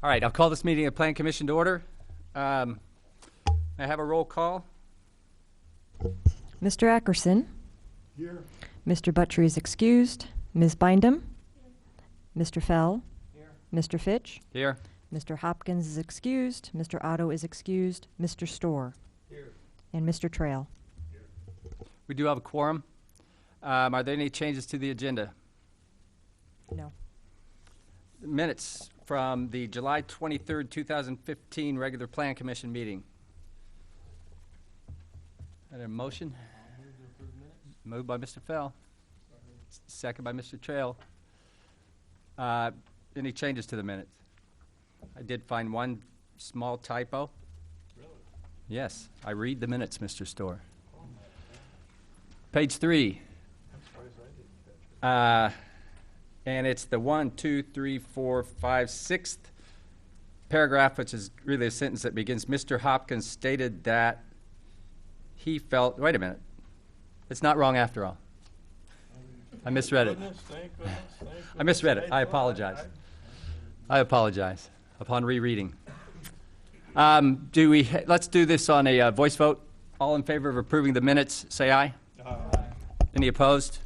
All right, I'll call this meeting of Plan Commission to order. May I have a roll call? Mr. Ackerson. Here. Mr. Butcher is excused. Ms. Bindum. Mr. Fell. Here. Mr. Fitch. Here. Mr. Hopkins is excused. Mr. Otto is excused. Mr. Storr. Here. And Mr. Trail. We do have a quorum. Are there any changes to the agenda? No. Minutes from the July 23rd, 2015 regular Plan Commission meeting. Had a motion? Moved by Mr. Fell. Second by Mr. Trail. Any changes to the minutes? I did find one small typo. Really? Yes, I read the minutes, Mr. Storr. Page 3. I'm surprised I didn't catch it. And it's the 1, 2, 3, 4, 5, 6th paragraph, which is really a sentence that begins, Mr. Hopkins stated that he felt, wait a minute, it's not wrong after all. I misread it. Thank goodness, thank I misread it. goodness. I apologize. I apologize upon rereading. Let's do this on a voice vote. All in favor of approving the minutes, say aye. Aye. Any opposed?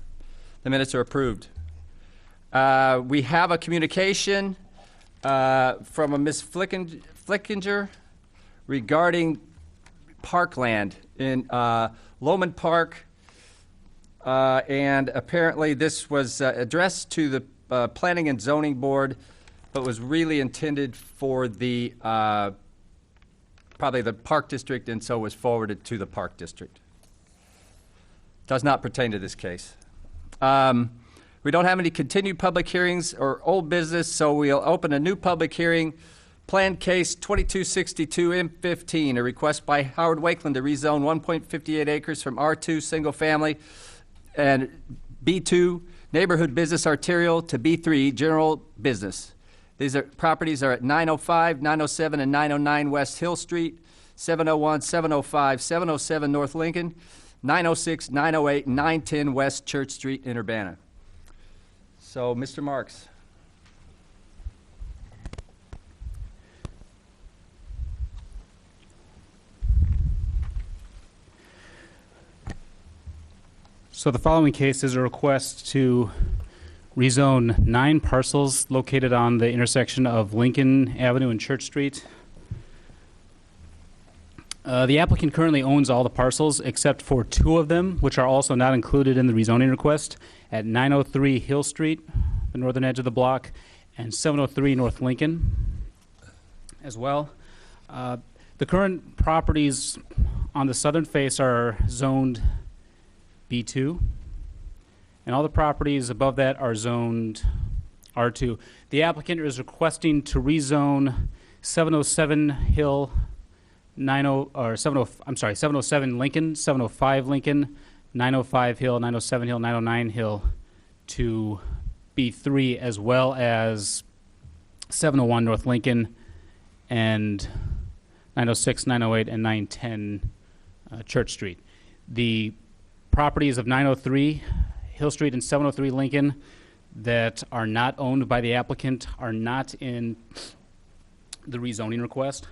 The minutes are approved. We have a communication from a Ms. Flickinger regarding parkland in Lowman Park, and apparently this was addressed to the Planning and Zoning Board, but was really intended for the probably the Park District, and so was forwarded to the Park District. Does not pertain to this case. We don't have any continued public hearings or old business, so we'll open a new public hearing. Planned case 2262 M15, a request by Howard Wakeland to rezone 1.58 acres from R2 single family and B2 neighborhood business arterial to B3 general business. These properties are at 905, 907, and 909 West Hill Street, 701, 705, 707 North Lincoln, 906, 908, and 910 West Church Street in Urbana. So, Mr. Marks. So the following case is a request to rezone 9 parcels located on the intersection of Lincoln Avenue and Church Street. The applicant currently owns all the parcels except for 2 of them, which are also not included in the rezoning request, at 903 Hill Street, the northern edge of the block, and 703 North Lincoln as well. The current properties on the southern face are zoned B2, and all the properties above that are zoned R2. The applicant is requesting to rezone 707 Hill, 707 Lincoln, 705 Lincoln, 905 Hill, 907 Hill, 909 Hill to B3, as well as 701 North Lincoln and 906, 908, and 910 Church Street. The properties of 903 Hill Street and 703 Lincoln that are not owned by the applicant are not in the rezoning request.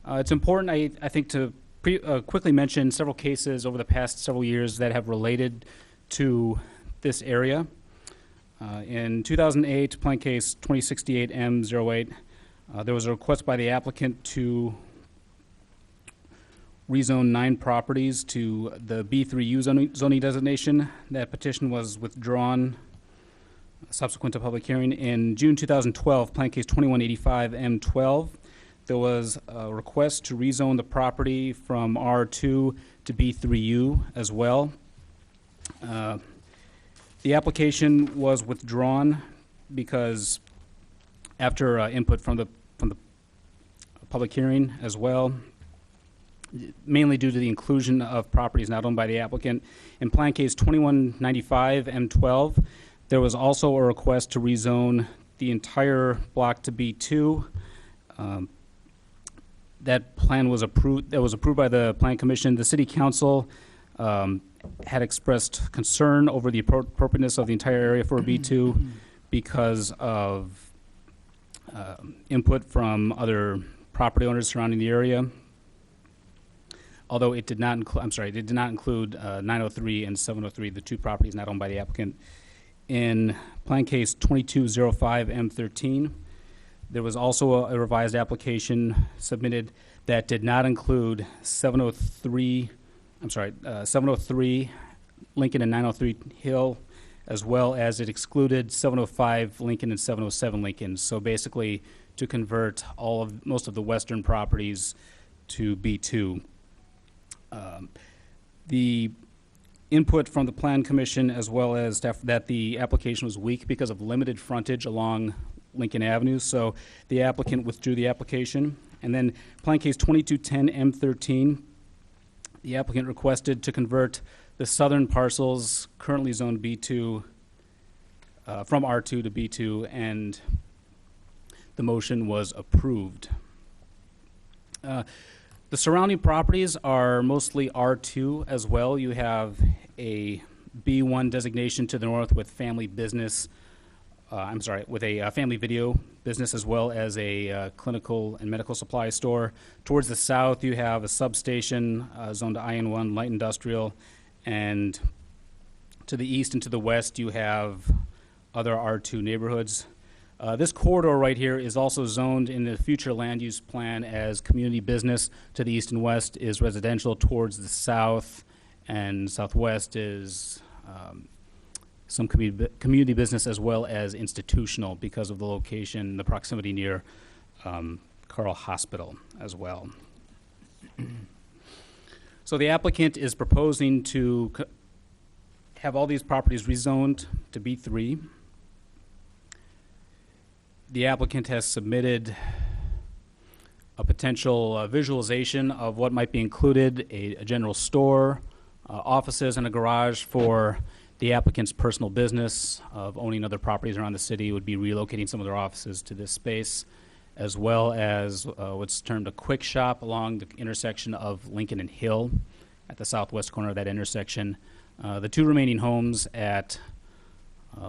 It's important, I think, to quickly mention several cases over the past several years that have related to this area. In 2008, Plan Case 2068M08, there was a request by the applicant to rezone 9 properties to the B3U zoning designation. That petition was withdrawn subsequent to public hearing. In June 2012, Plan Case 2185M12, there was a request to rezone the property from R2 to B3U as well. The application was withdrawn because after input from the public hearing as well, mainly due to the inclusion of properties not owned by the applicant. In Plan Case 2195 M12, there was also a request to rezone the entire block to B2. That plan was approved. That was approved by the Plan Commission. The City Council had expressed concern over the appropriateness of the entire area for a B2 because of input from other property owners surrounding the area. Although it did not include, it did not include 903 and 703, the two properties not owned by the applicant. In plan case 2205M13, there was also a revised application submitted that did not include 703 Lincoln and 903 Hill, as well as it excluded 705 Lincoln and 707 Lincoln. So basically, to convert most of the western properties to B2. The input from the Plan Commission, as well as staff, that the application was weak because of limited frontage along Lincoln Avenue. So the applicant withdrew the application. And then Plan Case 2210M13, the applicant requested to convert the southern parcels currently zoned B2 from R2 to B2, and the motion was approved. The surrounding properties are mostly R2 as well. You have a B1 designation to the north with family business, with a family video business, as well as a clinical and medical supply store. Towards the south, you have a substation zoned to IN1 light industrial, and to the east and to the west, you have other R2 neighborhoods. This corridor right here is also zoned in the future land use plan as community business. To the east and west is residential. Towards the south and southwest is some community business, as well as institutional, because of the location, the proximity near Carl Hospital as well. So the applicant is proposing to have all these properties rezoned to B3. The applicant has submitted a potential visualization of what might be included: a general store, offices, and a garage for the applicant's personal business of owning other properties around the city. Would be relocating some of their offices to this space, as well as what's termed a quick shop along the intersection of Lincoln and Hill at the southwest corner of that intersection. The two remaining homes at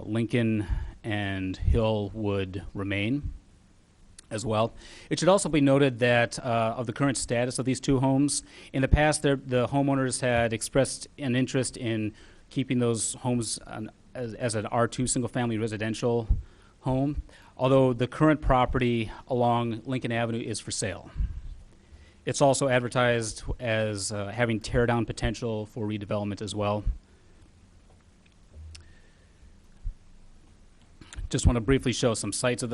Lincoln and Hill would remain as well. It should also be noted that of the current status of these two homes, in the past the homeowners had expressed an interest in keeping those homes as an R2 single-family residential home, although the current property along Lincoln Avenue is for sale. It's also advertised as having tear-down potential for redevelopment as well. Just want to briefly show some sites of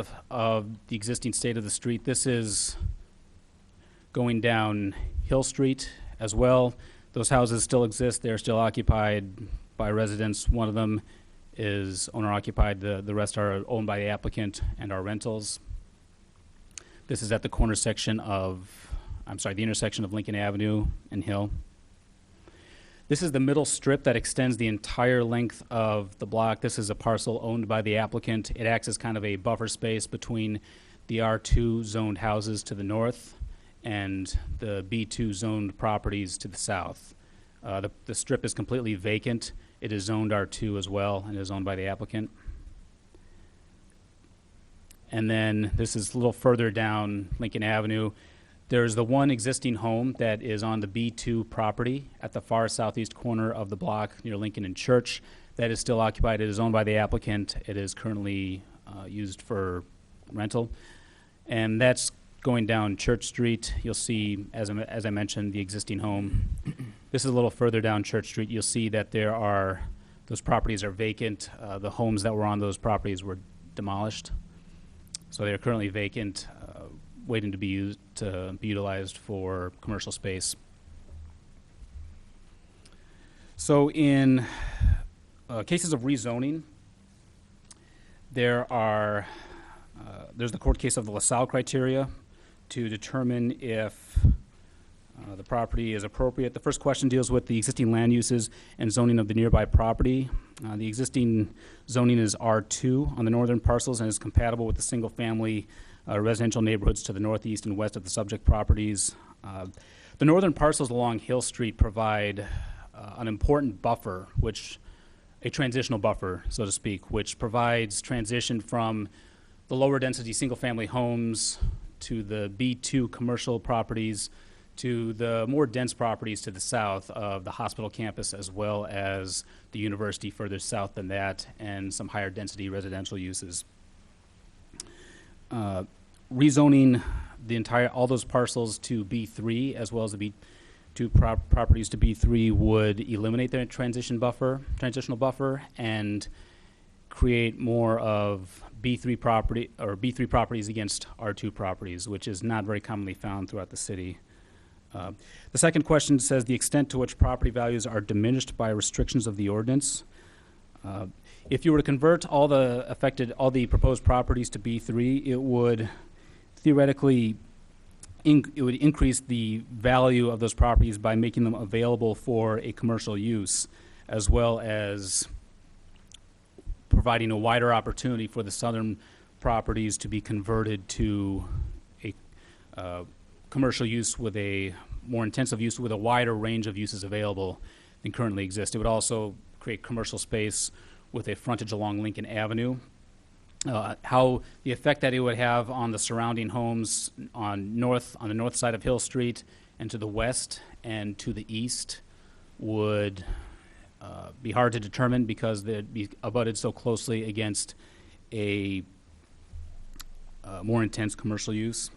the existing state of the street. This is going down Hill Street as well. Those houses still exist. They're still occupied by residents. One of them is owner-occupied. The rest are owned by the applicant and are rentals. This is at the intersection of Lincoln Avenue and Hill. This is the middle strip that extends the entire length of the block. This is a parcel owned by the applicant. It acts as kind of a buffer space between the R2 zoned houses to the north and the B2 zoned properties to the south. The strip is completely vacant. It is zoned R2 as well and is owned by the applicant. And then this is a little further down Lincoln Avenue. There's the one existing home that is on the B2 property at the far southeast corner of the block near Lincoln and Church. That is still occupied. It is owned by the applicant. It is currently used for rental. And that's going down Church Street. You'll see, as I mentioned, the existing home. This is a little further down Church Street. You'll see that those properties are vacant. The homes that were on those properties were demolished. So they are currently vacant, waiting to be utilized for commercial space. So in cases of rezoning, there's the court case of the LaSalle criteria to determine if the property is appropriate. The first question deals with the existing land uses and zoning of the nearby property. The existing zoning is R2 on the northern parcels and is compatible with the single-family residential neighborhoods to the northeast and west of the subject properties. The northern parcels along Hill Street provide an important buffer, a transitional buffer, so to speak, which provides transition from the lower density single-family homes to the B2 commercial properties to the more dense properties to the south of the hospital campus, as well as the university further south than that, and some higher density residential uses. Rezoning all those parcels to B3, as well as the B2 properties to B3, would eliminate their transitional buffer, and create more of B3 properties against R2 properties, which is not very commonly found throughout the city. The second question says the extent to which property values are diminished by restrictions of the ordinance. If you were to convert all the proposed properties to B3, it would theoretically increase the value of those properties by making them available for a commercial use, as well as providing a wider opportunity for the southern properties to be converted to a commercial use with a more intensive use with a wider range of uses available than currently exist. It would also create commercial space with a frontage along Lincoln Avenue. How the effect that it would have on the surrounding homes on the north side of Hill Street and to the west and to the east would be hard to determine because they'd be abutted so closely against a more intense commercial use.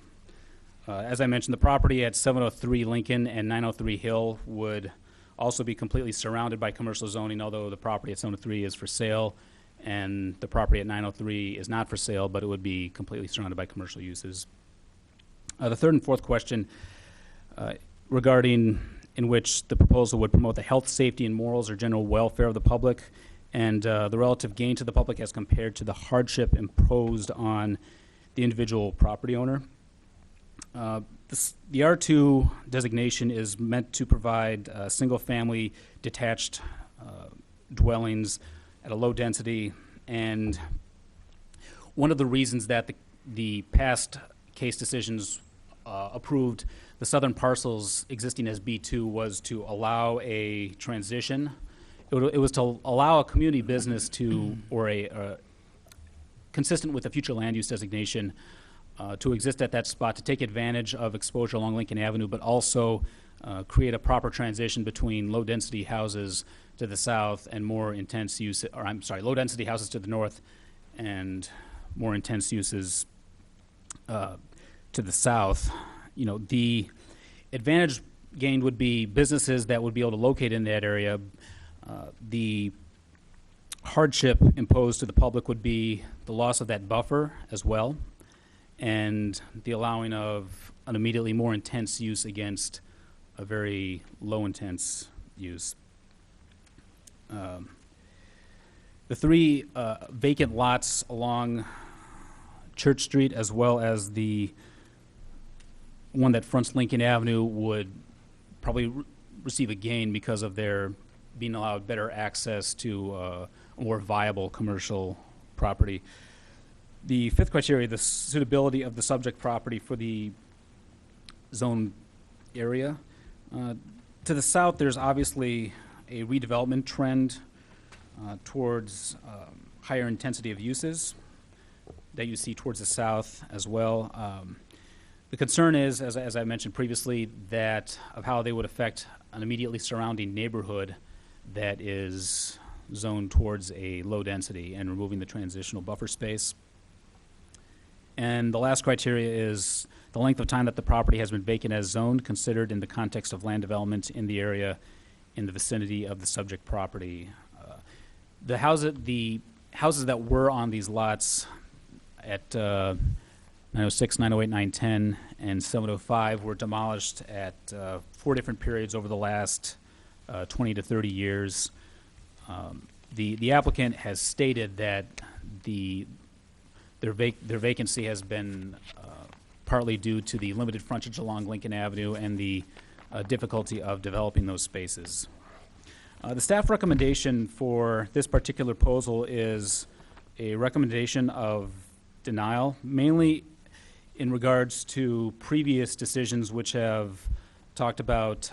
As I mentioned, the property at 703 Lincoln and 903 Hill would also be completely surrounded by commercial zoning, although the property at 703 is for sale and the property at 903 is not for sale, but it would be completely surrounded by commercial uses. The third and fourth question regarding in which the proposal would promote the health, safety, and morals or general welfare of the public and the relative gain to the public as compared to the hardship imposed on the individual property owner. The R2 designation is meant to provide single-family detached dwellings at a low density, and one of the reasons that the past case decisions approved the southern parcels existing as B2 was to allow a transition. It was to allow a community business to, or consistent with the future land use designation, to exist at that spot, to take advantage of exposure along Lincoln Avenue, but also create a proper transition between low-density houses to the south and more intense use, or I'm sorry, low-density houses to the north and more intense uses to the south. You know, the advantage gained would be businesses that would be able to locate in that area. The hardship imposed to the public would be the loss of that buffer as well, and the allowing of an immediately more intense use against a very low intense use. The three vacant lots along Church Street, as well as the one that fronts Lincoln Avenue, would probably receive a gain because of their being allowed better access to a more viable commercial property. The fifth criteria, the suitability of the subject property for the zone area. To the south, there's obviously a redevelopment trend towards higher intensity of uses that you see towards the south as well. The concern is, as I mentioned previously, that of how they would affect an immediately surrounding neighborhood that is zoned towards a low density and removing the transitional buffer space. And the last criteria is the length of time that the property has been vacant as zoned, considered in the context of land development in the area in the vicinity of the subject property. The houses that were on these lots at 906, 908, 910, and 705 were demolished at 4 different periods over the last 20 to 30 years. The applicant has stated that their vacancy has been partly due to the limited frontage along Lincoln Avenue and the difficulty of developing those spaces. The staff recommendation for this particular proposal is a recommendation of denial, mainly in regards to previous decisions which have talked about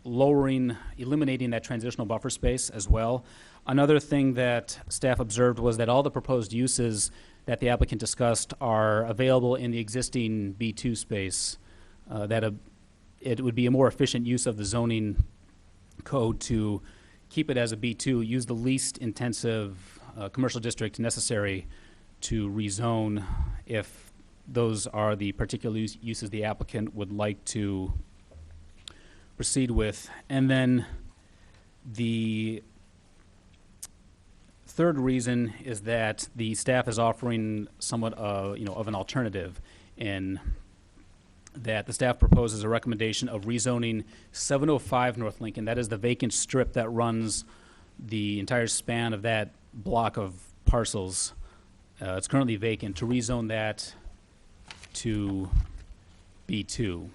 eliminating that transitional buffer space as well. Another thing that staff observed was that all the proposed uses that the applicant discussed are available in the existing B2 space. It would be a more efficient use of the zoning code to keep it as a B2, use the least intensive commercial district necessary to rezone if those are the particular uses the applicant would like to proceed with. And then the third reason is that the staff is offering somewhat of an alternative in that the staff proposes a recommendation of rezoning 705 North Lincoln. That is the vacant strip that runs the entire span of that block of parcels. It's currently vacant, to rezone that to B2.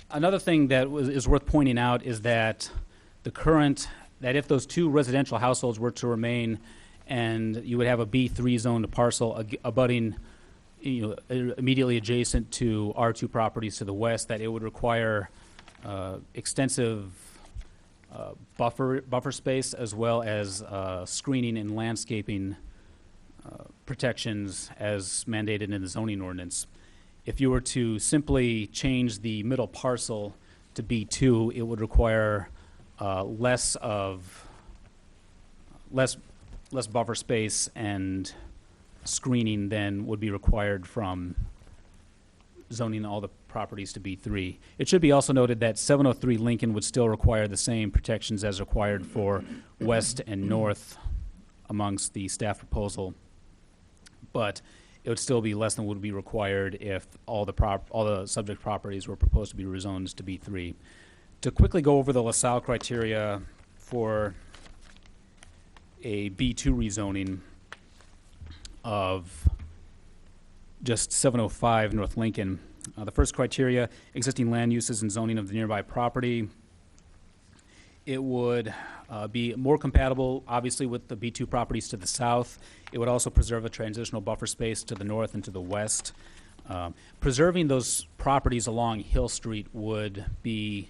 Another thing that is worth pointing out is that that if those two residential households were to remain, and you would have a B3 zoned parcel abutting, immediately adjacent to R2 properties to the west, that it would require extensive buffer space, as well as screening and landscaping protections as mandated in the zoning ordinance. If you were to simply change the middle parcel to B2, it would require less buffer space and screening than would be required from zoning all the properties to B3. It should be also noted that 703 Lincoln would still require the same protections as required for west and north amongst the staff proposal, but it would still be less than would be required if all the subject properties were proposed to be rezoned to B3. To quickly go over the LaSalle criteria for a B2 rezoning of just 705 North Lincoln. The first criteria, existing land uses and zoning of the nearby property. It would be more compatible, obviously, with the B2 properties to the south. It would also preserve a transitional buffer space to the north and to the west. Preserving those properties along Hill Street would be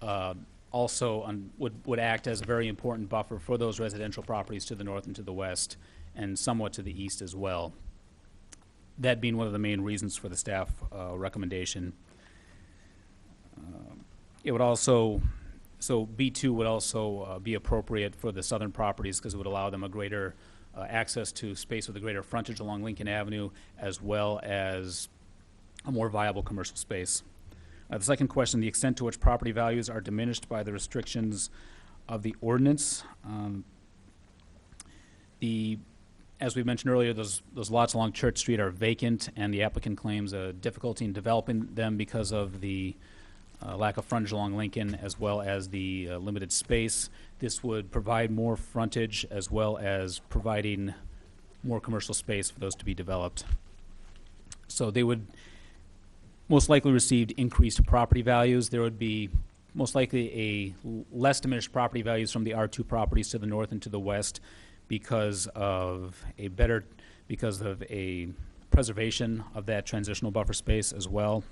would act as a very important buffer for those residential properties to the north and to the west, and somewhat to the east as well. That being one of the main reasons for the staff recommendation. It would also, so B2 would also be appropriate for the southern properties because it would allow them a greater access to space with a greater frontage along Lincoln Avenue, as well as a more viable commercial space. The second question, the extent to which property values are diminished by the restrictions of the ordinance. As we mentioned earlier, those lots along Church Street are vacant, and the applicant claims a difficulty in developing them because of the lack of frontage along Lincoln, as well as the limited space. This would provide more frontage, as well as providing more commercial space for those to be developed. So they would most likely receive increased property values. There would be most likely a less diminished property values from the R2 properties to the north and to the west because of a preservation of that transitional buffer space as well.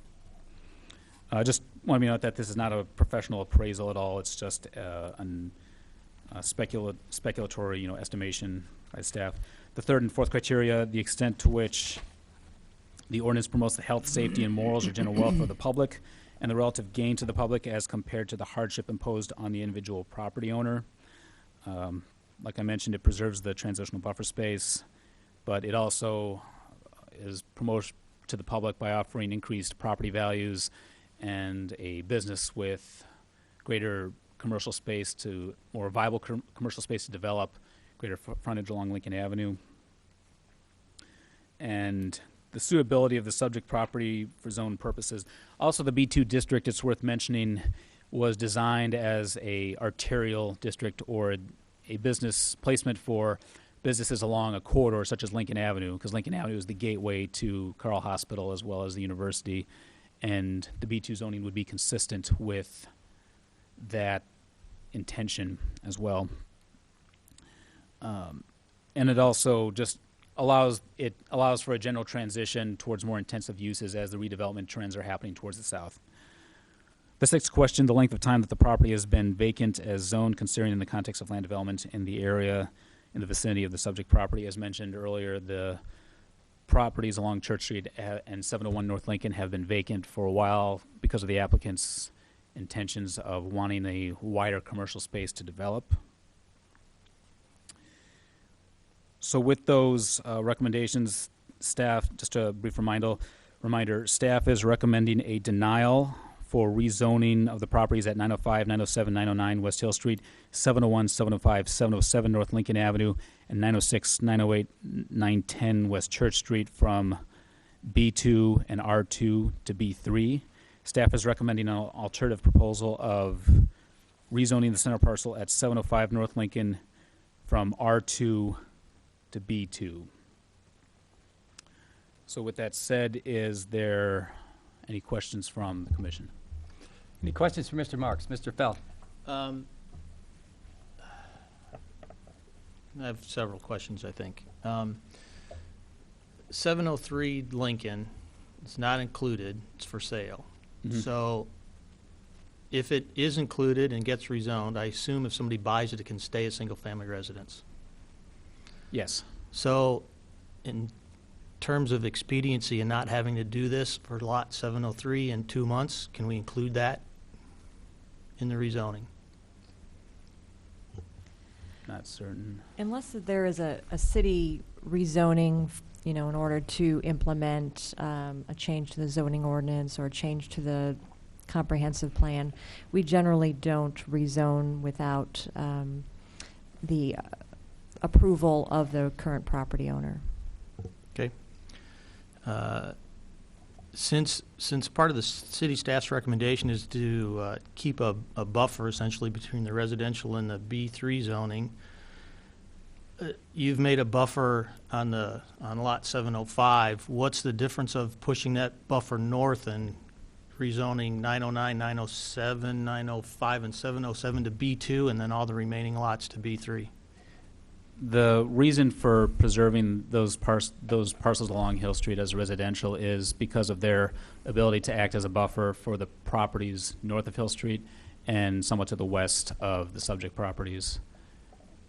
Just want to note that this is not a professional appraisal at all. It's just a speculatory, estimation by staff. The third and fourth criteria, the extent to which the ordinance promotes the health, safety, and morals or general welfare of the public, and the relative gain to the public as compared to the hardship imposed on the individual property owner. Like I mentioned, it preserves the transitional buffer space, but it also is promoted to the public by offering increased property values and a business with greater commercial space to, more viable commercial space to develop, greater frontage along Lincoln Avenue. And the suitability of the subject property for zone purposes. Also, the B2 district, it's worth mentioning, was designed as a arterial district or a business placement for businesses along a corridor such as Lincoln Avenue, because Lincoln Avenue is the gateway to Carle Hospital as well as the university, and the B2 zoning would be consistent with that intention as well. And it also just allows for a general transition towards more intensive uses as the redevelopment trends are happening towards the south. The sixth question, the length of time that the property has been vacant as zoned, considering in the context of land development in the area in the vicinity of the subject property. As mentioned earlier, the properties along Church Street and 701 North Lincoln have been vacant for a while because of the applicant's intentions of wanting a wider commercial space to develop. So with those recommendations, staff, just a brief reminder, staff is recommending a denial for rezoning of the properties at 905, 907, 909 West Hill Street, 701, 705, 707 North Lincoln Avenue, and 906, 908, 910 West Church Street from B2 and R2 to B3. Staff is recommending an alternative proposal of rezoning the center parcel at 705 North Lincoln from R2 to B2. So with that said, is there any questions from the commission? Any questions for Mr. Marks? Mr. Feld? I have several questions, I think. 703 Lincoln is not included. It's for sale. Mhm. So if it is included and gets rezoned, I assume if somebody buys it, it can stay a single-family residence. Yes. So in terms of expediency and not having to do this for lot 703 in 2 months, can we include that in the rezoning? Not certain. Unless there is a city rezoning, in order to implement a change to the zoning ordinance or a change to the comprehensive plan, we generally don't rezone without the approval of the current property owner. Okay. Since part of the city staff's recommendation is to keep a buffer essentially between the residential and the B3 zoning, you've made a buffer on lot 705. What's the difference of pushing that buffer north and rezoning 909, 907, 905, and 707 to B2, and then all the remaining lots to B3? The reason for preserving those parcels along Hill Street as residential is because of their ability to act as a buffer for the properties north of Hill Street and somewhat to the west of the subject properties.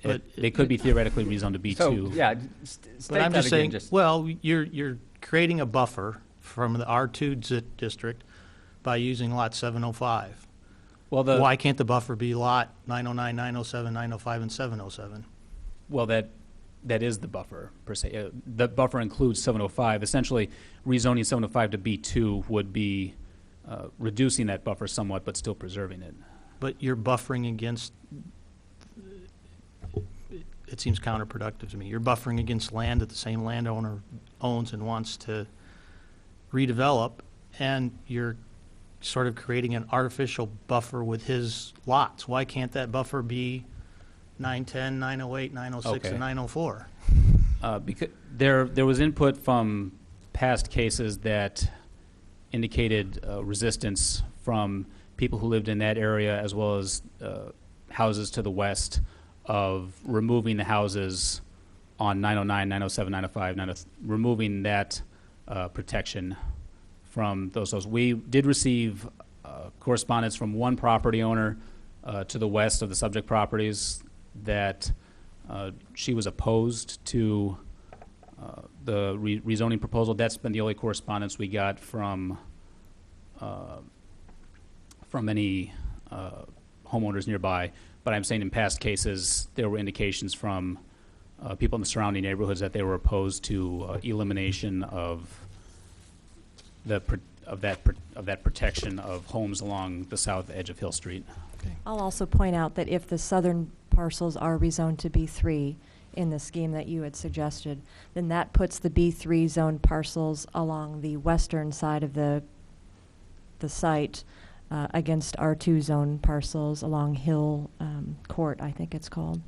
But They could be theoretically rezoned to B2. So, yeah, state But I'm that just again. saying, well, you're creating a buffer from the R2 district by using lot 705. Well, Why can't the buffer be lot 909, 907, 905, and 707? Well, that is the buffer, per se. The buffer includes 705. Essentially, rezoning 705 to B2 would be reducing that buffer somewhat, but still preserving it. But you're buffering against, it seems counterproductive to me. You're buffering against land that the same landowner owns and wants to redevelop, and you're sort of creating an artificial buffer with his lots. Why can't that buffer be 910, 908, 906, Okay. and 904? Because there was input from past cases that indicated resistance from people who lived in that area, as well as houses to the west, of removing the houses on 909, 907, 905, removing that protection from those. We did receive correspondence from one property owner to the west of the subject properties that she was opposed to the rezoning proposal. That's been the only correspondence we got from any homeowners nearby. But I'm saying in past cases, there were indications from people in the surrounding neighborhoods that they were opposed to elimination of that protection of homes along the south edge of Hill Street. I'll also point out that if the southern parcels are rezoned to B3 in the scheme that you had suggested, then that puts the B3 zone parcels along the western side of the site against R2 zone parcels along Hill Court, I think it's called.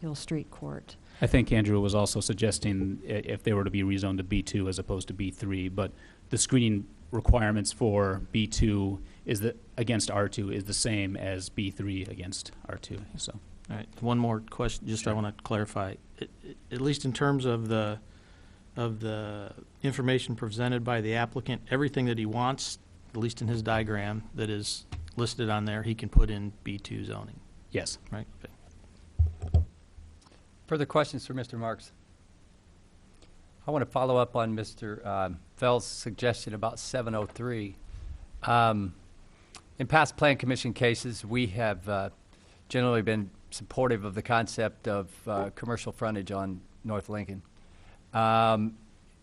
Hill Street Court. I think Andrew was also suggesting if they were to be rezoned to B2 as opposed to B3, but the screening requirements for B2 against R2 is the same as B3 against R2. So, All right, one more question, just I want to clarify. At least in terms of the information presented by the applicant, everything that he wants at least in his diagram that is listed on there, he can put in B2 zoning, Yes. right? Okay. Further questions for Mr. Marks? I want to follow up on Mr. Fell's suggestion about 703. In past Plan Commission cases, we have generally been supportive of the concept of commercial frontage on North Lincoln.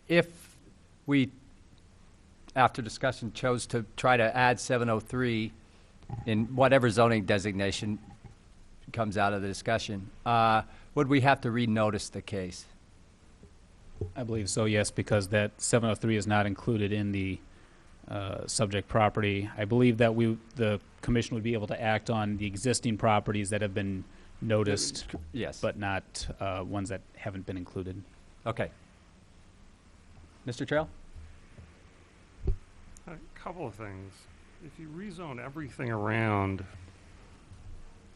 If we, after discussion, chose to try to add 703 in whatever zoning designation comes out of the discussion, would we have to renotice the case? I believe so, yes, because that 703 is not included in the subject property. I believe that the commission would be able to act on the existing properties that have been noticed, Yes. but not ones that haven't been included. Okay. Mr. Trail? A couple of things. If you rezone everything around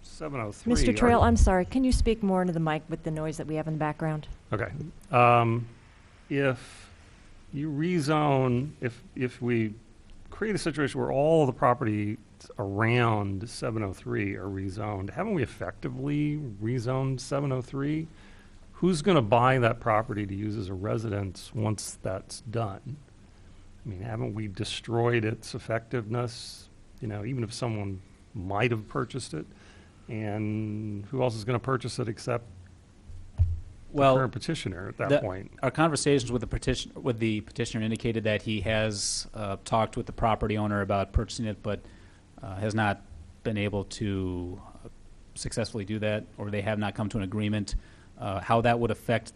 703. Mr. Trail, I'm sorry, can you speak more into the mic with the noise that we have in the background? Okay. If you rezone, if we create a situation where all of the property around 703 are rezoned, haven't we effectively rezoned 703? Who's going to buy that property to use as a residence once that's done? I mean, haven't we destroyed its effectiveness? You know, even if someone might have purchased it, and who else is going to purchase it except the current petitioner at that point? Our conversations with the petitioner indicated that he has talked with the property owner about purchasing it, but has not been able to successfully do that, or they have not come to an agreement. How that would affect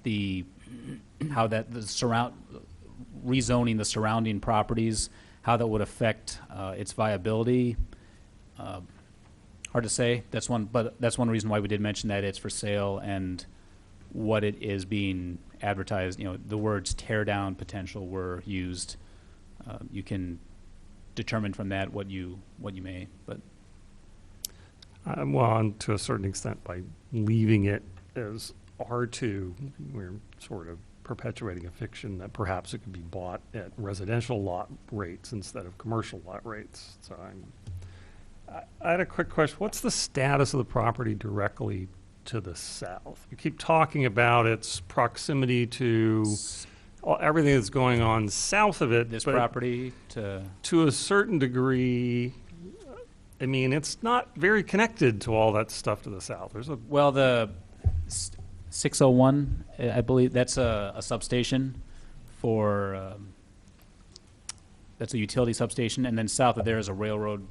rezoning the surrounding properties, how that would affect its viability. Hard to say. But that's one reason why we did mention that it's for sale and what it is being advertised. You know, the words tear down potential were used. You can determine from that what you may, but Well, and to a certain extent, by leaving it as R2, we're sort of perpetuating a fiction that perhaps it could be bought at residential lot rates instead of commercial lot rates. So I had a quick question. What's the status of the property directly to the south? You keep talking about its proximity to everything that's going on south of it. this but property to a certain degree, I mean, it's not very connected to all that stuff to the south. There's a well, the 601, I believe, that's a substation for, that's a utility substation, and then south of there is a railroad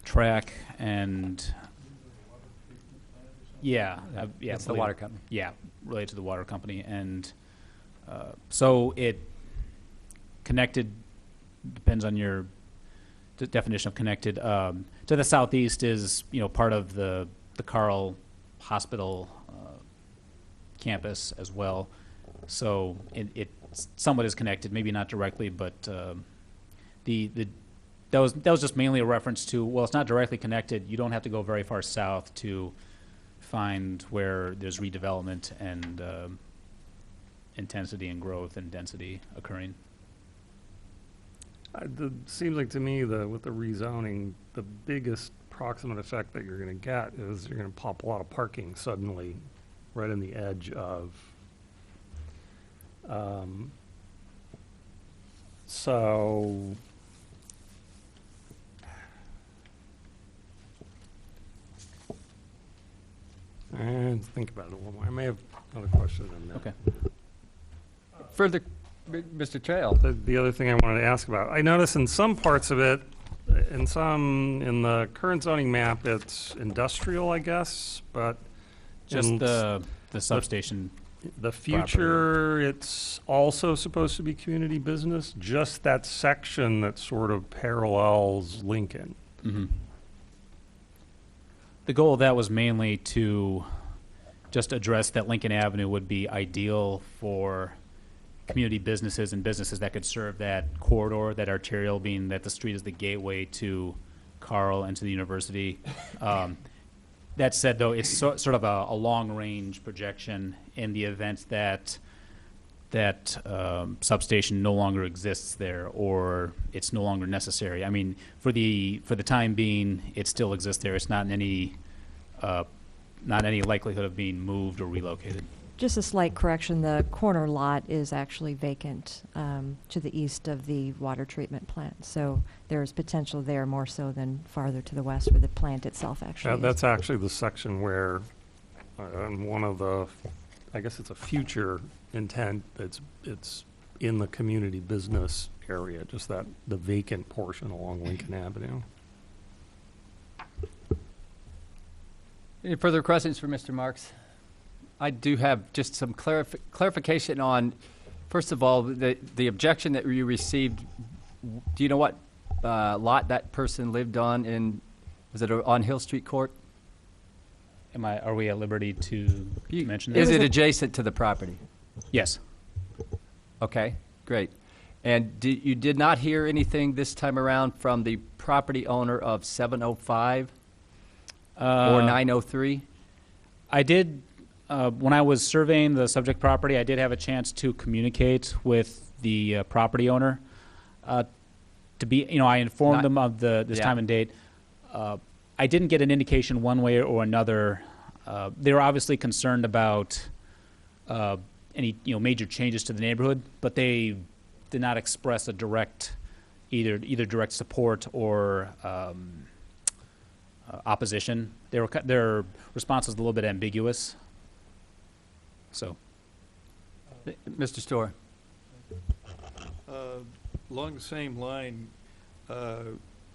track, and, yeah, yeah. It's the water company. Yeah, related to the water company, and so it connected, depends on your definition of connected. To the southeast is, part of the Carl Hospital campus as well. So it somewhat is connected, maybe not directly, but that was just mainly a reference to, well, it's not directly connected. You don't have to go very far south to find where there's redevelopment and intensity and growth and density occurring. It seems like to me with the rezoning, the biggest proximate effect that you're going to get is you're going to pop a lot of parking suddenly right in the edge of. So and think about it a little more. I may have another question in there. Okay. Further, Mr. Trail? The other thing I wanted to ask about, I notice in some parts of it, in the current zoning map, it's industrial, I guess, but Just in the substation. the future, it's also supposed to be community business, just that section that sort of parallels Lincoln. Mm-hmm. The goal of that was mainly to just address that Lincoln Avenue would be ideal for community businesses and businesses that could serve that corridor, that arterial, being that the street is the gateway to Carl and to the university. That said, though, it's sort of a long-range projection in the event that that substation no longer exists there, or it's no longer necessary. I mean, for the time being, it still exists there. It's not in any likelihood of being moved or relocated. Just a slight correction, the corner lot is actually vacant to the east of the water treatment plant. So there's potential there more so than farther to the west where the plant itself actually is. That's actually the section where, on one of the, I guess it's a future intent, it's in the community business area, just the vacant portion along Lincoln Avenue. Any further questions for Mr. Marks? I do have just some clarification on, first of all, the objection that you received. Do you know what lot that person lived on was it on Hill Street Court? Are we at liberty to mention that? Is it adjacent to the property? Yes. Okay, great. And you did not hear anything this time around from the property owner of 705 or 903? I did, when I was surveying the subject property, I did have a chance to communicate with the property owner. I informed them of this time and date. I didn't get an indication one way or another. They were obviously concerned about any major changes to the neighborhood, but they did not express a either direct support or opposition. Their response was a little bit ambiguous. So, Mr. Storr. Along the same line,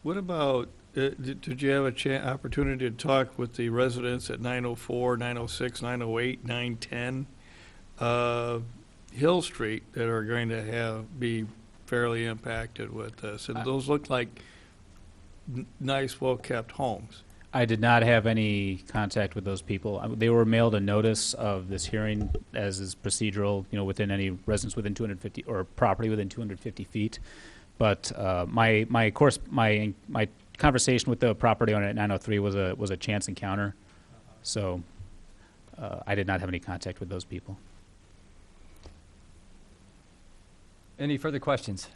what about, did you have opportunity to talk with the residents at 904, 906, 908, 910 Hill Street that are going to be fairly impacted with this? And those look like nice, well-kept homes. I did not have any contact with those people. They were mailed a notice of this hearing, as is procedural, within any residence within 250 or property within 250 feet. But my conversation with the property owner at 903 was a chance encounter, so I did not have any contact with those people. Any further questions?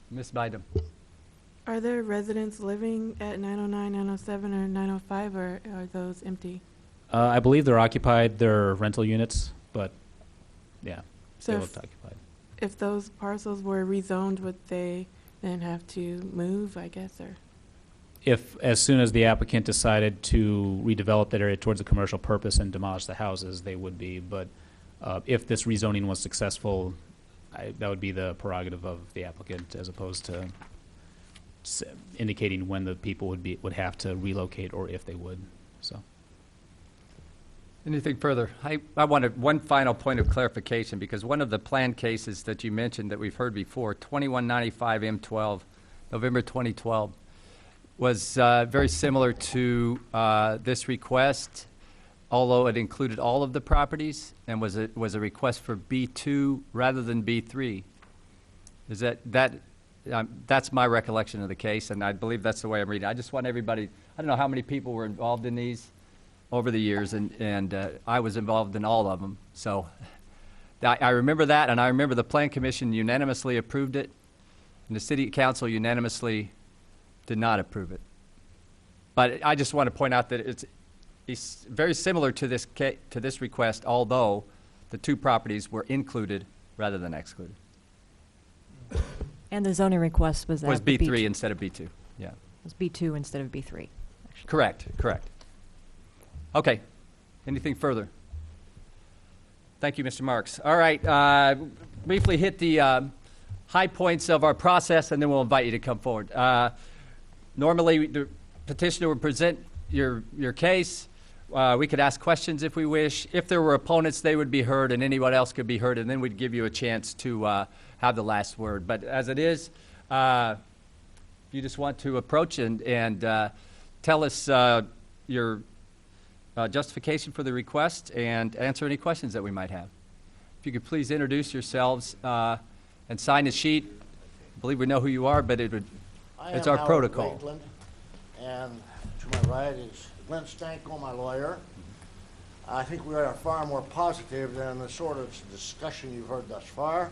Ms. Bynum. Are there residents living at 909, 907, or 905, or are those empty? I believe they're occupied. They're rental units, but yeah, So they if, looked occupied. if those parcels were rezoned, would they then have to move, I guess, or? If, as soon as the applicant decided to redevelop that area towards a commercial purpose and demolish the houses, they would be. But if this rezoning was successful, that would be the prerogative of the applicant, as opposed to indicating when the people would have to relocate or if they would. So. Anything further? I wanted one final point of clarification, because one of the planned cases that you mentioned that we've heard before, 2195 M12, November 2012, was very similar to this request, although it included all of the properties and was a request for B2 rather than B3. Is that's my recollection of the case, and I believe that's the way I'm reading. I just want everybody, I don't know how many people were involved in these over the years, and I was involved in all of them. So I remember that, and I remember the Plan Commission unanimously approved it, and the City Council unanimously did not approve it. But I just want to point out that it's very similar to this request, although the two properties were included rather than excluded. And the zoning request was Was the B3 instead of B2, yeah. It was B2 instead of B3. Actually. Correct. Okay, anything further? Thank you, Mr. Marks. All right, briefly hit the high points of our process, and then we'll invite you to come forward. Normally, the petitioner would present your case. We could ask questions if we wish. If there were opponents, they would be heard, and anyone else could be heard, and then we'd give you a chance to have the last word. But as it is, you just want to approach and tell us your justification for the request and answer any questions that we might have. If you could please introduce yourselves and sign a sheet. I believe we know who you are, but it's our protocol. Maitland, and to my right is Glenn Stanko, my lawyer. I think we are far more positive than the sort of discussion you've heard thus far.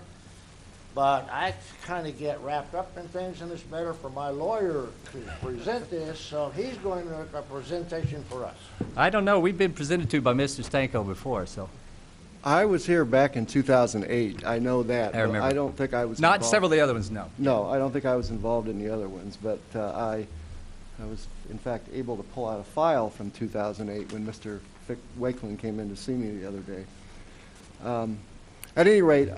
But I kind of get wrapped up in things, and it's better for my lawyer to present this, so he's going to make a presentation for us. I don't know. We've been presented to by Mr. Stanko before, so. I was here back in 2008. I know that. I remember. But I don't think I was Not involved. several of the other ones, no. No, I don't think I was involved in the other ones, but I was, in fact, able to pull out a file from 2008 when Mr. Wakeland came in to see me the other day. At any rate,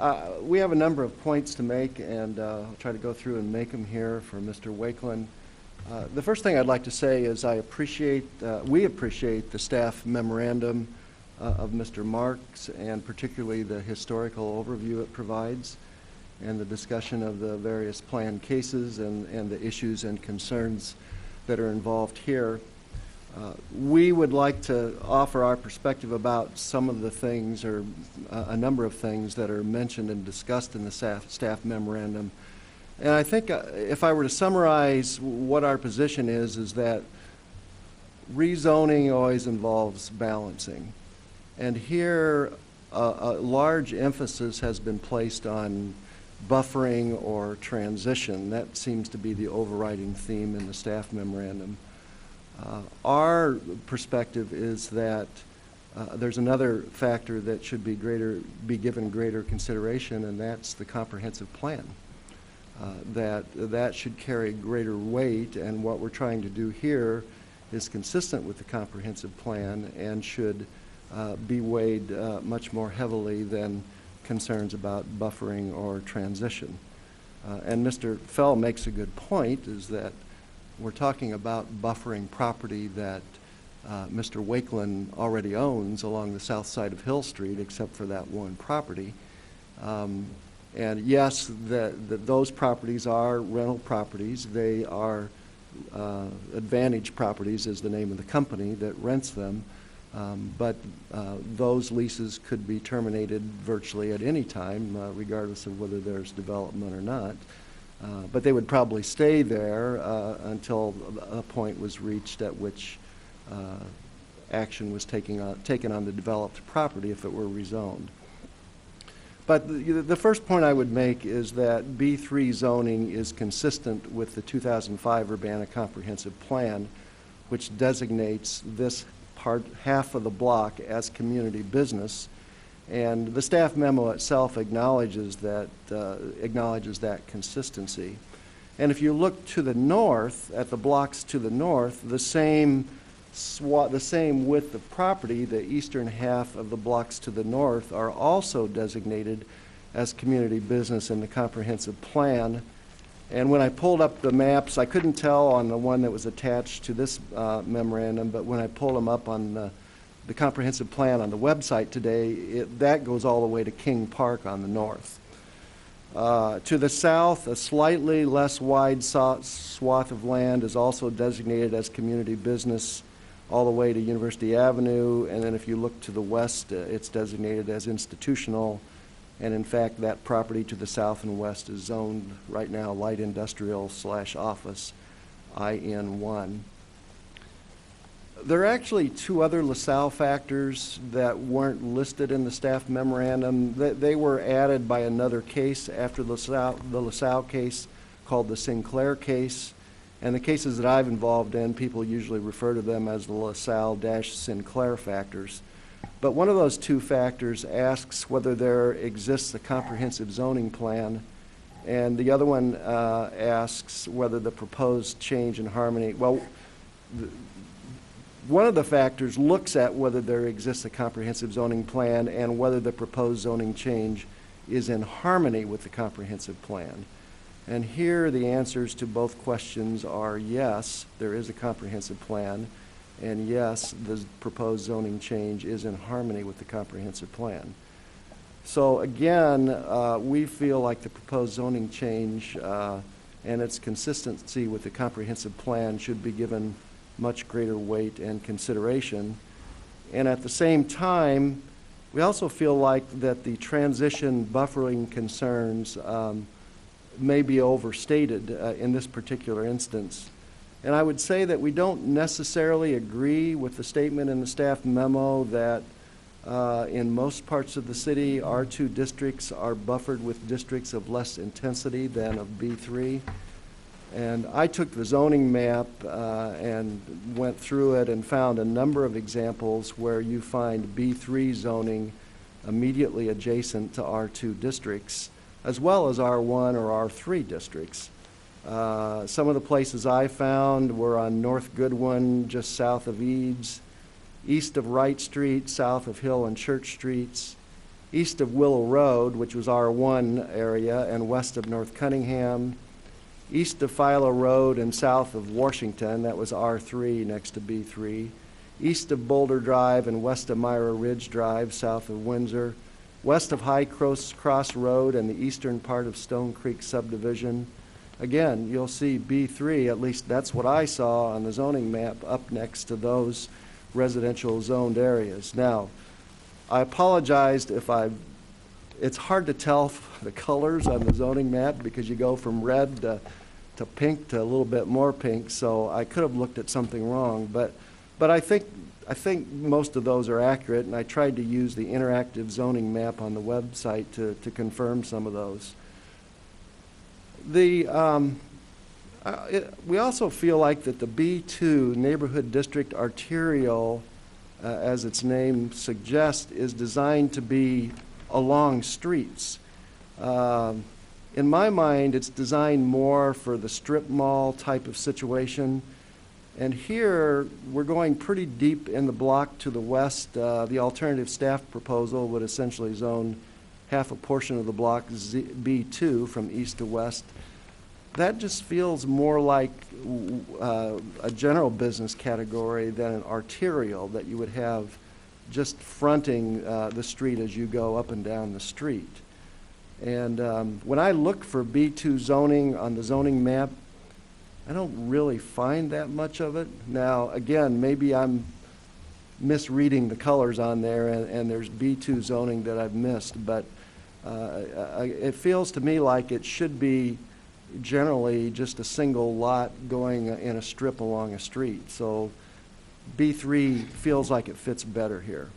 we have a number of points to make, and I'll try to go through and make them here for Mr. Wakeland. The first thing I'd like to say is we appreciate the staff memorandum of Mr. Marks, and particularly the historical overview it provides, and the discussion of the various planned cases and the issues and concerns that are involved here. We would like to offer our perspective about some of the things, or a number of things that are mentioned and discussed in the staff memorandum. And I think if I were to summarize what our position is that rezoning always involves balancing. And here, a large emphasis has been placed on buffering or transition. That seems to be the overriding theme in the staff memorandum. Our perspective is that there's another factor that should be given greater consideration, and that's the comprehensive plan. That should carry greater weight, and what we're trying to do here is consistent with the comprehensive plan and should be weighed much more heavily than concerns about buffering or transition. And Mr. Fell makes a good point, is that we're talking about buffering property that Mr. Wakeland already owns along the south side of Hill Street, except for that one property. And yes, those properties are rental properties. They are Advantage Properties is the name of the company that rents them. But those leases could be terminated virtually at any time, regardless of whether there's development or not. But they would probably stay there until a point was reached at which action was taken on the developed property if it were rezoned. But the first point I would make is that B3 zoning is consistent with the 2005 Urbana Comprehensive Plan, which designates this half of the block as community business. And the staff memo itself acknowledges that consistency. And if you look to the north, at the blocks to the north, the same width of property, the eastern half of the blocks to the north are also designated as community business in the comprehensive plan. And when I pulled up the maps, I couldn't tell on the one that was attached to this memorandum, but when I pulled them up on the comprehensive plan on the website today, that goes all the way to King Park on the north. To the south, a slightly less wide swath of land is also designated as community business all the way to University Avenue, and then if you look to the west, it's designated as institutional, and in fact that property to the south and west is zoned right now light industrial / office, IN1. There are actually two other LaSalle factors that weren't listed in the staff memorandum. They were added by another case after the LaSalle case called the Sinclair case. And the cases that I've involved in, people usually refer to them as the LaSalle-Sinclair factors. But one of those two factors asks whether there exists a comprehensive zoning plan, and the other one asks whether the proposed change in harmony. Well, one of the factors looks at whether there exists a comprehensive zoning plan and whether the proposed zoning change is in harmony with the comprehensive plan. And here the answers to both questions are yes, there is a comprehensive plan, and yes, the proposed zoning change is in harmony with the comprehensive plan. So again, we feel like the proposed zoning change and its consistency with the comprehensive plan should be given much greater weight and consideration. And at the same time, we also feel like that the transition buffering concerns may be overstated in this particular instance. And I would say that we don't necessarily agree with the statement in the staff memo that In most parts of the city, R2 districts are buffered with districts of less intensity than of B3. And I took the zoning map and went through it and found a number of examples where you find B3 zoning immediately adjacent to R2 districts, as well as R1 or R3 districts. Some of the places I found were on North Goodwin, just south of Eads, east of Wright Street, south of Hill and Church Streets, east of Willow Road, which was R1 area, and west of North Cunningham, east of Philo Road and south of Washington, that was R3 next to B3, east of Boulder Drive and west of Myra Ridge Drive, south of Windsor, west of High Cross Road and the eastern part of Stone Creek subdivision. Again, you'll see B3, at least that's what I saw on the zoning map, up next to those residential zoned areas. Now, I apologized if it's hard to tell the colors on the zoning map because you go from red to pink to a little bit more pink, so I could have looked at something wrong, but I think most of those are accurate, and I tried to use the interactive zoning map on the website to confirm some of those. We also feel like that the B2 Neighborhood District Arterial, as its name suggests, is designed to be along streets. In my mind, it's designed more for the strip mall type of situation. And here, we're going pretty deep in the block to the west. The alternative staff proposal would essentially zone half a portion of the block B2 from east to west. That just feels more like a general business category than an arterial that you would have just fronting the street as you go up and down the street. And when I look for B2 zoning on the zoning map, I don't really find that much of it. Now, again, maybe I'm misreading the colors on there and there's B2 zoning that I've missed, but it feels to me like it should be generally just a single lot going in a strip along a street. So B3 feels like it fits better here.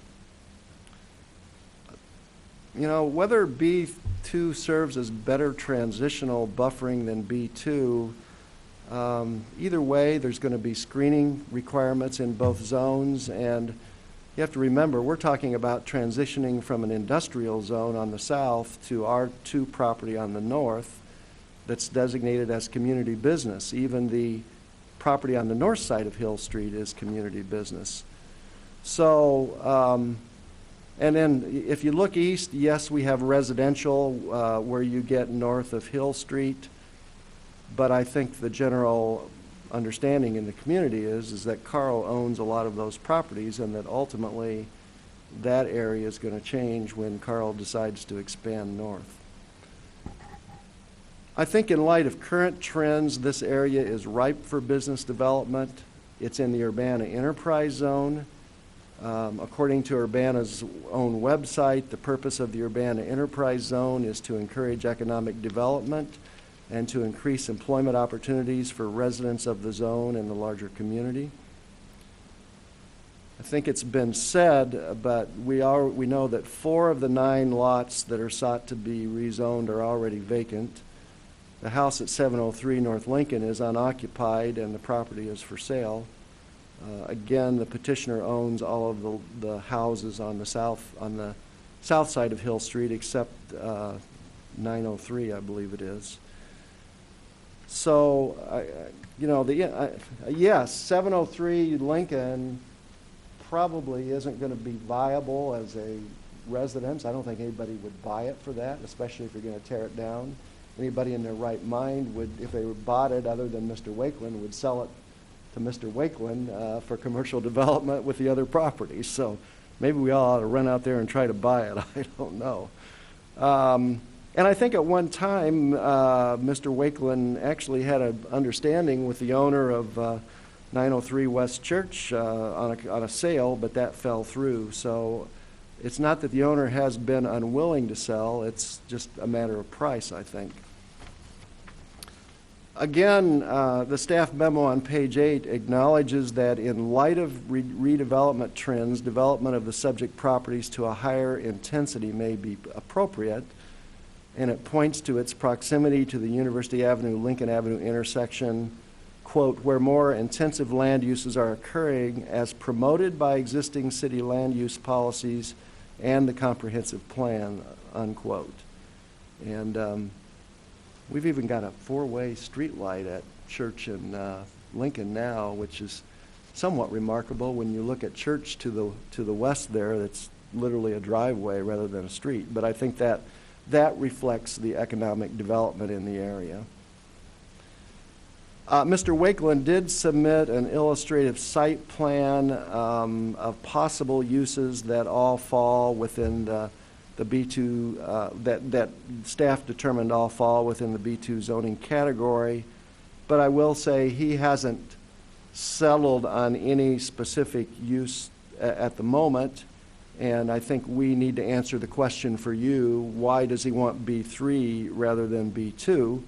You know, whether B2 serves as better transitional buffering than B2, either way, there's going to be screening requirements in both zones, and you have to remember, we're talking about transitioning from an industrial zone on the south to R2 property on the north that's designated as community business. Even the property on the north side of Hill Street is community business. So, and then if you look east, yes, we have residential where you get north of Hill Street, but I think the general understanding in the community is that Carl owns a lot of those properties and that ultimately that area is going to change when Carl decides to expand north. I think in light of current trends, this area is ripe for business development. It's in the Urbana Enterprise Zone. According to Urbana's own website, the purpose of the Urbana Enterprise Zone is to encourage economic development and to increase employment opportunities for residents of the zone and the larger community. I think it's been said, but we know that 4 of the 9 lots that are sought to be rezoned are already vacant. The house at 703 North Lincoln is unoccupied and the property is for sale. Again, the petitioner owns all of the houses on the south side of Hill Street except 903, I believe it is. So, yes, 703 Lincoln probably isn't going to be viable as a residence. I don't think anybody would buy it for that, especially if you're going to tear it down. Anybody in their right mind would, if they bought it other than Mr. Wakeland, would sell it to Mr. Wakeland for commercial development with the other properties. So maybe we all ought to run out there and try to buy it. I don't know. And I think at one time, Mr. Wakeland actually had an understanding with the owner of 903 West Church on a sale, but that fell through. So it's not that the owner has been unwilling to sell, it's just a matter of price, I think. Again, the staff memo on page 8 acknowledges that in light of redevelopment trends, development of the subject properties to a higher intensity may be appropriate, and it points to its proximity to the University Avenue, Lincoln Avenue intersection, quote, where more intensive land uses are occurring as promoted by existing city land use policies and the comprehensive plan, unquote. And we've even got a 4-way street light at Church and Lincoln now, which is somewhat remarkable when you look at Church to the west there. That's literally a driveway rather than a street. But I think that reflects the economic development in the area. Mr. Wakeland did submit an illustrative site plan of possible uses that all fall within the B2, that staff determined all fall within the B2 zoning category. But I will say he hasn't settled on any specific use at the moment. And I think we need to answer the question for you, why does he want B3 rather than B2?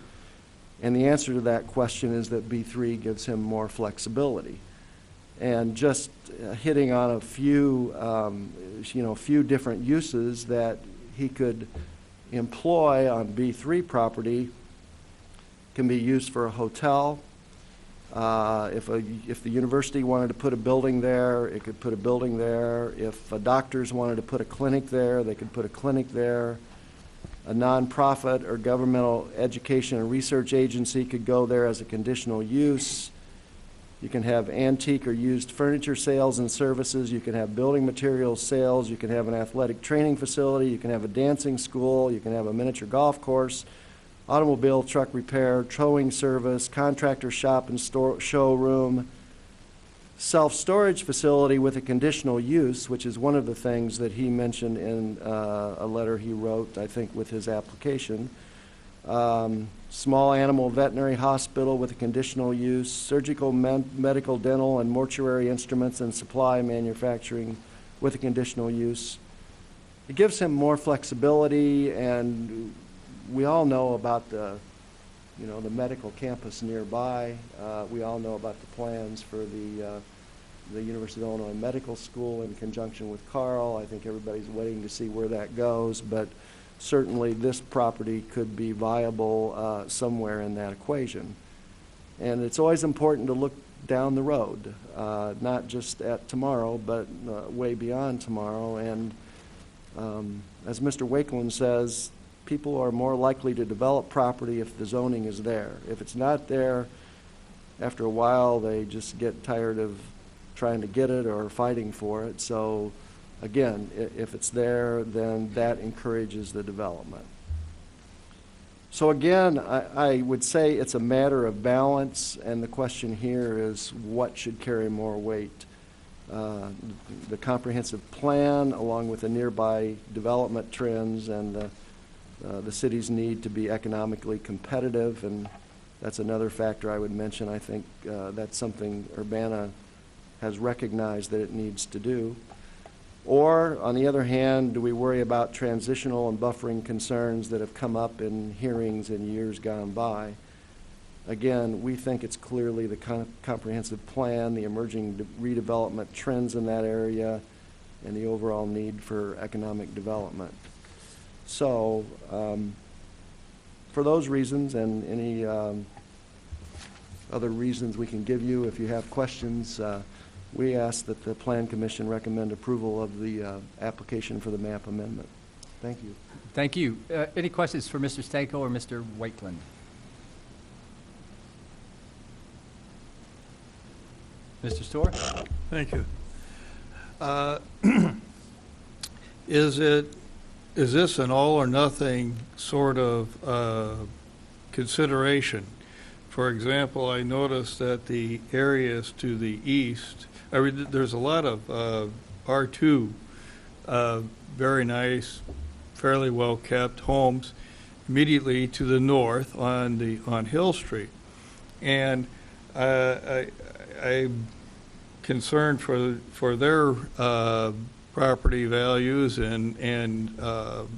And the answer to that question is that B3 gives him more flexibility. And just hitting on a few, few different uses that he could employ on B3 property can be used for a hotel. If the university wanted to put a building there, it could put a building there. If doctors wanted to put a clinic there, they could put a clinic there. A nonprofit or governmental education and research agency could go there as a conditional use. You can have antique or used furniture sales and services. You can have building materials sales. You can have an athletic training facility. You can have a dancing school. You can have a miniature golf course, automobile truck repair, towing service, contractor shop and showroom, self-storage facility with a conditional use, which is one of the things that he mentioned in a letter he wrote, I think, with his application. Small animal veterinary hospital with a conditional use, surgical, medical, dental, and mortuary instruments and supply manufacturing with a conditional use. It gives him more flexibility, and we all know about the medical campus nearby. We all know about the plans for the University of Illinois Medical School in conjunction with Carl. I think everybody's waiting to see where that goes, but certainly this property could be viable somewhere in that equation. And it's always important to look down the road, not just at tomorrow, but way beyond tomorrow. And as Mr. Wakeland says, people are more likely to develop property if the zoning is there. If it's not there, after a while, they just get tired of trying to get it or fighting for it. So again, if it's there, then that encourages the development. So again, I would say it's a matter of balance, and the question here is what should carry more weight? The comprehensive plan, along with the nearby development trends and the city's need to be economically competitive, and that's another factor I would mention. I think that's something Urbana has recognized that it needs to do. Or, on the other hand, do we worry about transitional and buffering concerns that have come up in hearings in years gone by? Again, we think it's clearly the comprehensive plan, the emerging redevelopment trends in that area, and the overall need for economic development. So, for those reasons and any other reasons we can give you, if you have questions, we ask that the Plan Commission recommend approval of the application for the map amendment. Thank you. Thank you. Any questions for Mr. Stanko or Mr. Wakeland? Mr. Storr? Thank you. Is this an all or nothing sort of consideration? For example, I noticed that the areas to the east, there's a lot of R2, very nice, fairly well kept homes immediately to the north on Hill Street, and I'm concerned for their property values and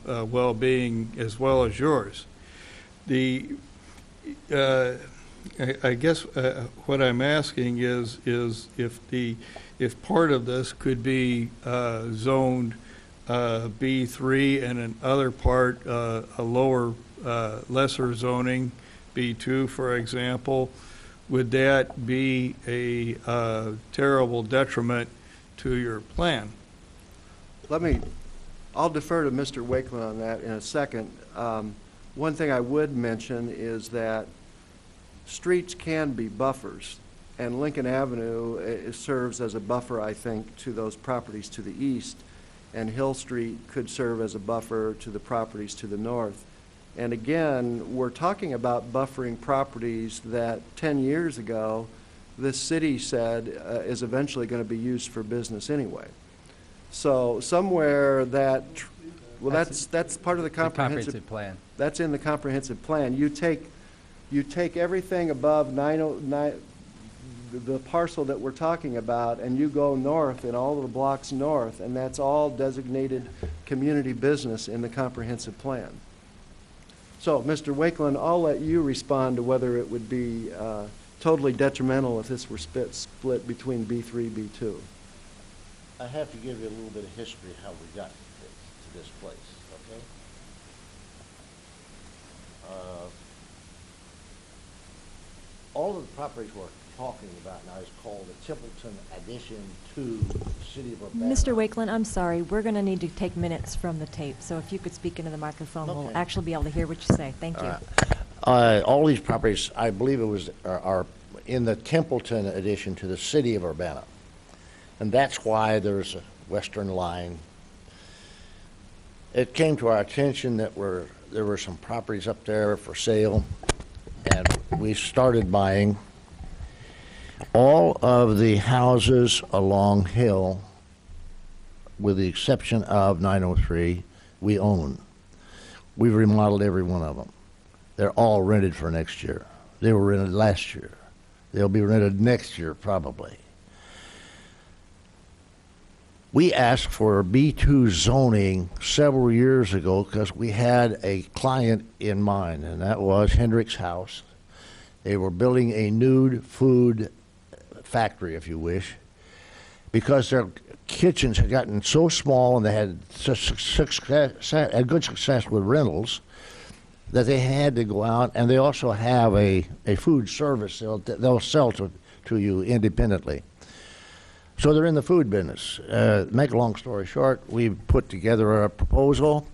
well-being as well as yours. I guess what I'm asking is if part of this could be zoned B3 and another part a lower, lesser zoning, B2, for example, would that be a terrible detriment to your plan? I'll defer to Mr. Wakeland on that in a second. One thing I would mention is that streets can be buffers, and Lincoln Avenue serves as a buffer, I think, to those properties to the east, and Hill Street could serve as a buffer to the properties to the north. And again, we're talking about buffering properties that 10 years ago, this city said is eventually going to be used for business anyway. So somewhere that, well, that's part of the comprehensive plan. That's in the comprehensive plan. You take everything above 909, the parcel that we're talking about, and you go north in all of the blocks north, and that's all designated community business in the comprehensive plan. So, Mr. Wakeland, I'll let you respond to whether it would be totally detrimental if this were split between B3, B2. I have to give you a little bit of history how we got to this place, okay? All of the properties we're talking about now is called the Templeton addition to the city of Urbana. Mr. Wakeland, I'm sorry, we're going to need to take minutes from the tape, so if you could speak into the microphone, we'll Okay. actually be able to hear what you say. Thank you. All these properties, I believe are in the Templeton addition to the city of Urbana. And that's why there's a western line. It came to our attention that there were some properties up there for sale, and we started buying. All of the houses along Hill, with the exception of 903, we own. We've remodeled every one of them. They're all rented for next year. They were rented last year. They'll be rented next year, probably. We asked for B2 zoning several years ago because we had a client in mind, and that was Hendrick's House. They were building a nude food factory, if you wish, because their kitchens had gotten so small and they had had good success with rentals that they had to go out, and they also have a food service they'll sell to you independently. So they're in the food business. Make a long story short, we put together a proposal,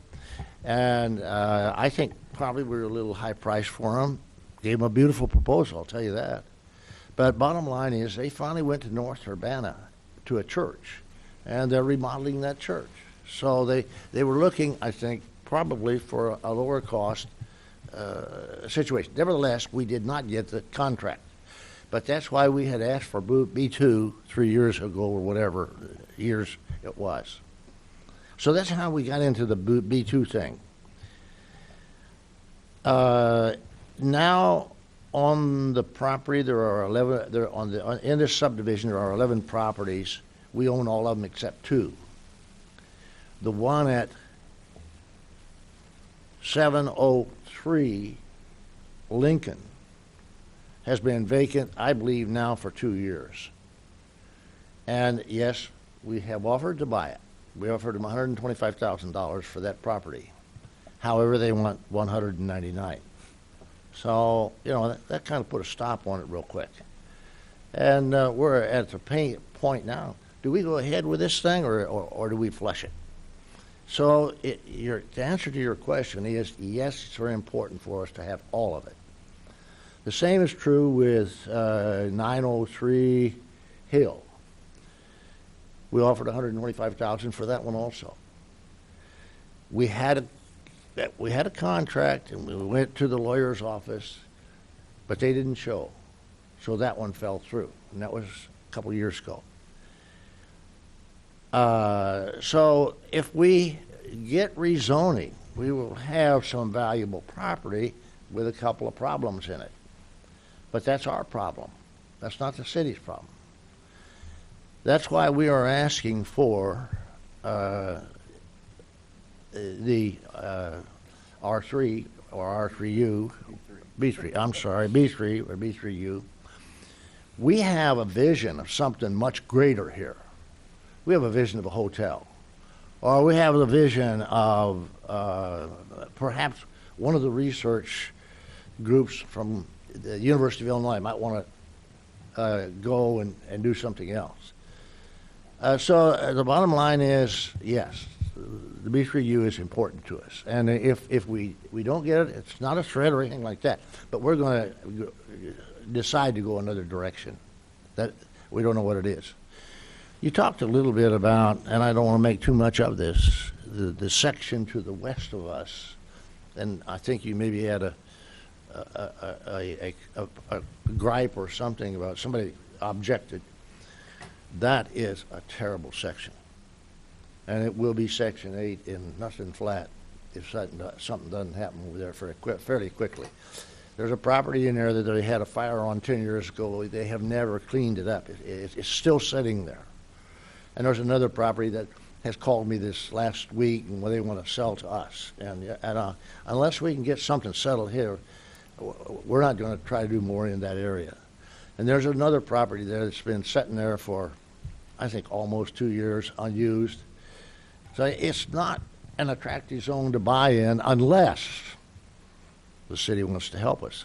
and I think probably we were a little high priced for them. Gave them a beautiful proposal, I'll tell you that. But bottom line is they finally went to North Urbana to a church, and they're remodeling that church. So they were looking, I think, probably for a lower cost situation. Nevertheless, we did not get the contract. But that's why we had asked for B2 3 years ago or whatever years it was. So that's how we got into the B2 thing. Now on the property there are 11. In this subdivision there are 11 properties. We own all of them except 2. The one at 703 Lincoln has been vacant, I believe, now for 2 years. And yes, we have offered to buy it. We offered them $125,000 for that property. However, they want $199,000. So, that kind of put a stop on it real quick. And we're at the point now. Do we go ahead with this thing or do we flush it? So the answer to your question is yes, it's very important for us to have all of it. The same is true with 903 Hill. We offered $125,000 for that one also. We had a contract, and we went to the lawyer's office, but they didn't show. So that one fell through, and that was a couple of years ago. So if we get rezoning, we will have some valuable property with a couple of problems in it. But that's our problem. That's not the city's problem. That's why we are asking for the R3 or R3U, B3, I'm sorry, B3 or B3U, we have a vision of something much greater here. We have a vision of a hotel. Or we have the vision of perhaps one of the research groups from the University of Illinois might want to go and do something else. So the bottom line is, yes, the B3U is important to us. And if we don't get it, it's not a threat or anything like that. But we're going to decide to go another direction. That we don't know what it is. You talked a little bit about, and I don't want to make too much of this, the section to the west of us, and I think you maybe had a gripe or something about somebody objected. That is a terrible section, and it will be Section 8 in nothing flat if something doesn't happen over there fairly quickly. There's a property in there that they had a fire on 10 years ago. They have never cleaned it up. It's still sitting there. And there's another property that has called me this last week, and they want to sell to us. And unless we can get something settled here, we're not going to try to do more in that area. And there's another property there that's been sitting there for, I think, almost 2 years, unused. So it's not an attractive zone to buy in unless the city wants to help us.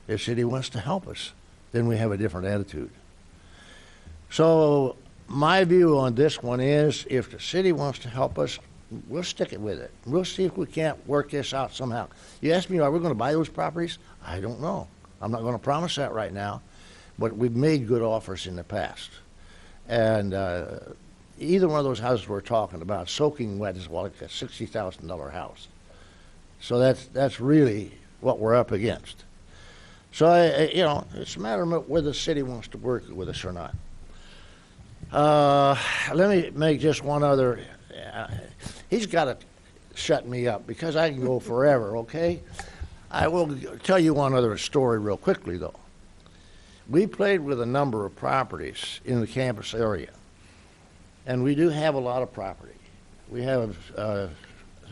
If the city wants to help us, then we have a different attitude. So my view on this one is, if the city wants to help us, we'll stick it with it. We'll see if we can't work this out somehow. You ask me, are we going to buy those properties? I don't know. I'm not going to promise that right now, but we've made good offers in the past. And either one of those houses we're talking about, soaking wet, is like a $60,000 house. So that's really what we're up against. So, it's a matter of whether the city wants to work with us or not. Let me make just one other. He's got to shut me up because I can go forever, okay? I will tell you one other story real quickly, though. We played with a number of properties in the campus area, and we do have a lot of property. We have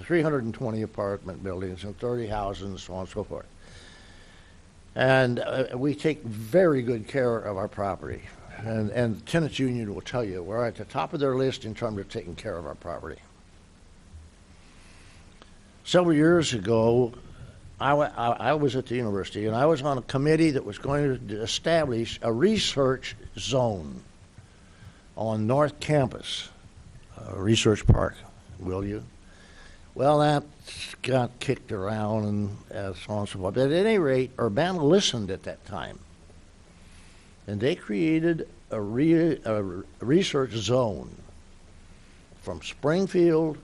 320 apartment buildings and 30 houses and so on and so forth. And we take very good care of our property. And the tenants union will tell you we're at the top of their list in terms of taking care of our property. Several years ago, I was at the university, and I was on a committee that was going to establish a research zone on North Campus, Research Park, will you? Well, that got kicked around and so on and so forth. But at any rate, Urbana listened at that time. And they created a research zone from Springfield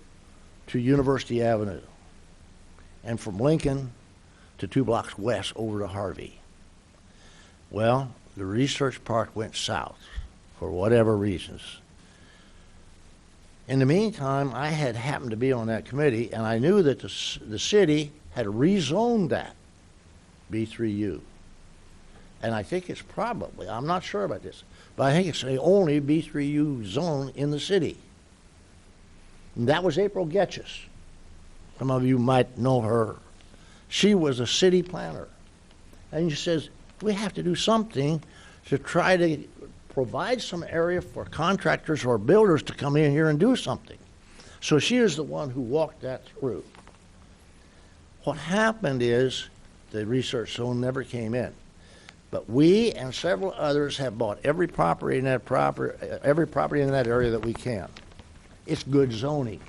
to University Avenue and from Lincoln to 2 blocks west over to Harvey. Well, the research park went south for whatever reasons. In the meantime, I had happened to be on that committee, and I knew that the city had rezoned that B3U. And I think it's probably, I'm not sure about this, but I think it's the only B3U zone in the city. And that was April Getches. Some of you might know her. She was a city planner. And she says, we have to do something to try to provide some area for contractors or builders to come in here and do something. So she is the one who walked that through. What happened is the research zone never came in. But we and several others have bought every property in that area that we can. It's good zoning.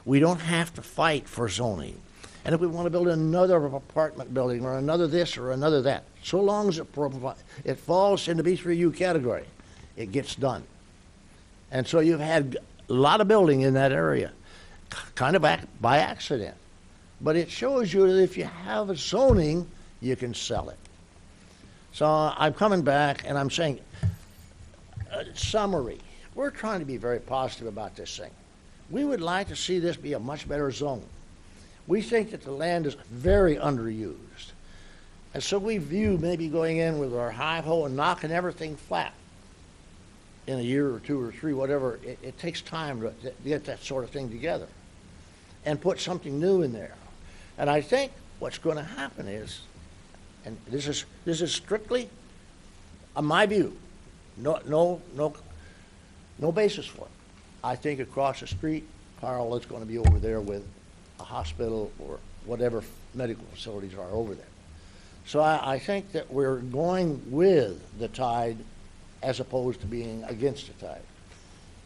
We don't have to fight for zoning. And if we want to build another apartment building or another this or another that, so long as it falls in the B3U category, it gets done. And so you've had a lot of building in that area, kind of by accident. But it shows you that if you have a zoning, you can sell it. So I'm coming back and I'm saying, summary, we're trying to be very positive about this thing. We would like to see this be a much better zone. We think that the land is very underused. And so we view maybe going in with our hi-ho and knocking everything flat in a year or 2 or 3, whatever. It takes time to get that sort of thing together and put something new in there. And I think what's going to happen is and this is strictly my view, no basis for it. I think across the street, Carl is going to be over there with a hospital or whatever medical facilities are over there. So I think that we're going with the tide as opposed to being against the tide.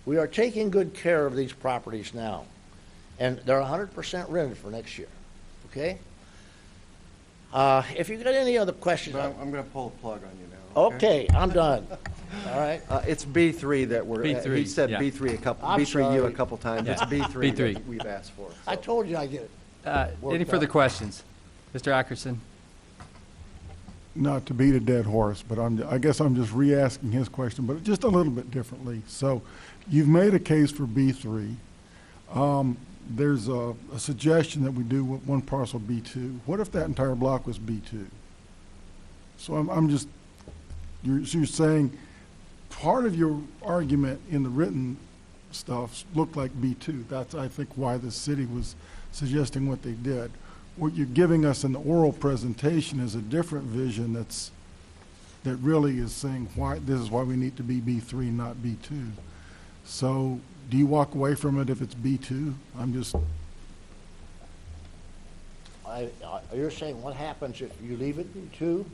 We are taking good care of these properties now, and they're 100% rented for next year, okay? If you've got any other questions. I'm going to pull a plug on you now. Okay, I'm done. All right? It's B3 that we're, B3, he said yeah. B3 I'm B3U sorry. a couple times. Yeah. It's B3 B3. that we've asked for. I so. told you I get it. Any further questions? Mr. Ackerson? Not to beat a dead horse, but I guess I'm just re-asking his question, but just a little bit differently. So you've made a case for B3. There's a suggestion that we do with one parcel B2. What if that entire block was B2? So I'm just, you're saying part of your argument in the written stuff looked like B2. That's, I think, why the city was suggesting what they did. What you're giving us in the oral presentation is a different vision that really is saying why this is why we need to be B3, not B2. So do you walk away from it if it's B2? I'm just, You're saying what happens if you leave it B2?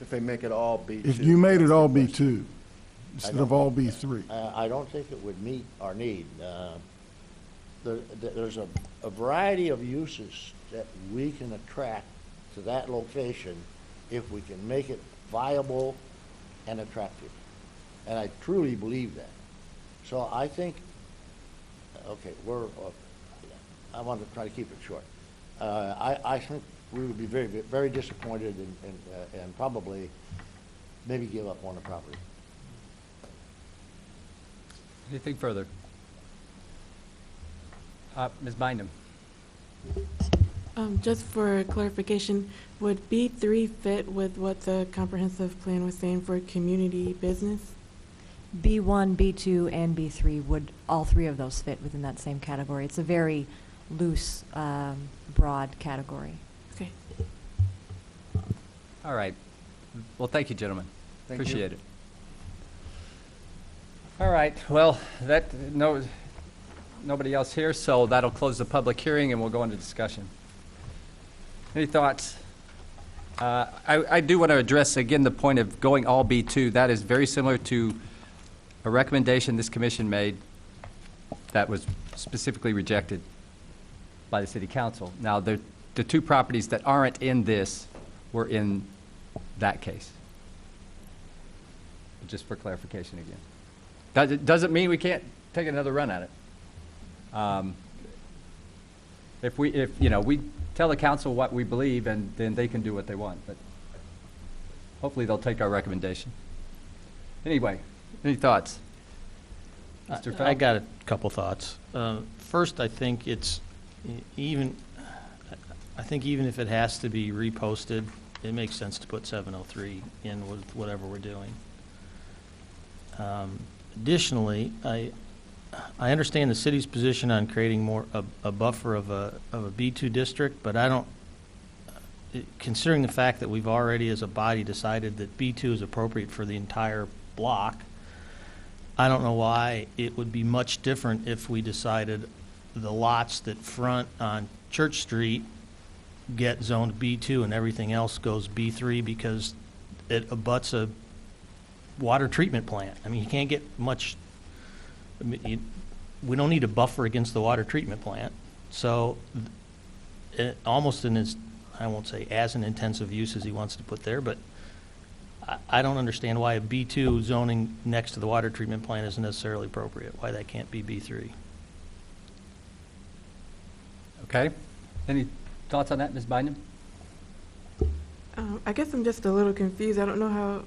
If they make it all B2. if you made it that's all the question. B2 instead of all B3. I don't think it would meet our need. There's a variety of uses that we can attract to that location if we can make it viable and attractive. And I truly believe that. So I think, okay, I want to try to keep it short. I think we would be very, very disappointed and probably maybe give up on the property. Anything further? Ms. Bynum? Just for clarification, would B3 fit with what the comprehensive plan was saying for community business? B1, B2, and B3 would, all three of those fit within that same category. It's a very loose, broad category. Okay. All right. Well, thank you, gentlemen. Thank you. Appreciate it. All right. Well, nobody else here, so that'll close the public hearing and we'll go into discussion. Any thoughts? I do want to address again the point of going all B2. That is very similar to a recommendation this commission made that was specifically rejected by the city council. Now, the two properties that aren't in this were in that case. Just for clarification again. Doesn't mean we can't take another run at it. If we tell the council what we believe, and then they can do what they want, but hopefully they'll take our recommendation. Anyway, any thoughts? Mr. Feld? I got a couple thoughts. First, I think even if it has to be reposted, it makes sense to put 703 in with whatever we're doing. Additionally, I understand the city's position on creating a buffer of a B2 district, but I don't, considering the fact that we've already as a body decided that B2 is appropriate for the entire block, I don't know why it would be much different if we decided the lots that front on Church Street get zoned B2 and everything else goes B3 because it abuts a water treatment plant. I mean, you can't get much. We don't need a buffer against the water treatment plant. So almost in his, I won't say as an intensive use as he wants to put there, but I don't understand why a B2 zoning next to the water treatment plant isn't necessarily appropriate, why that can't be B3. Okay. Any thoughts on that, Ms. Bynum? I guess I'm just a little confused. I don't know how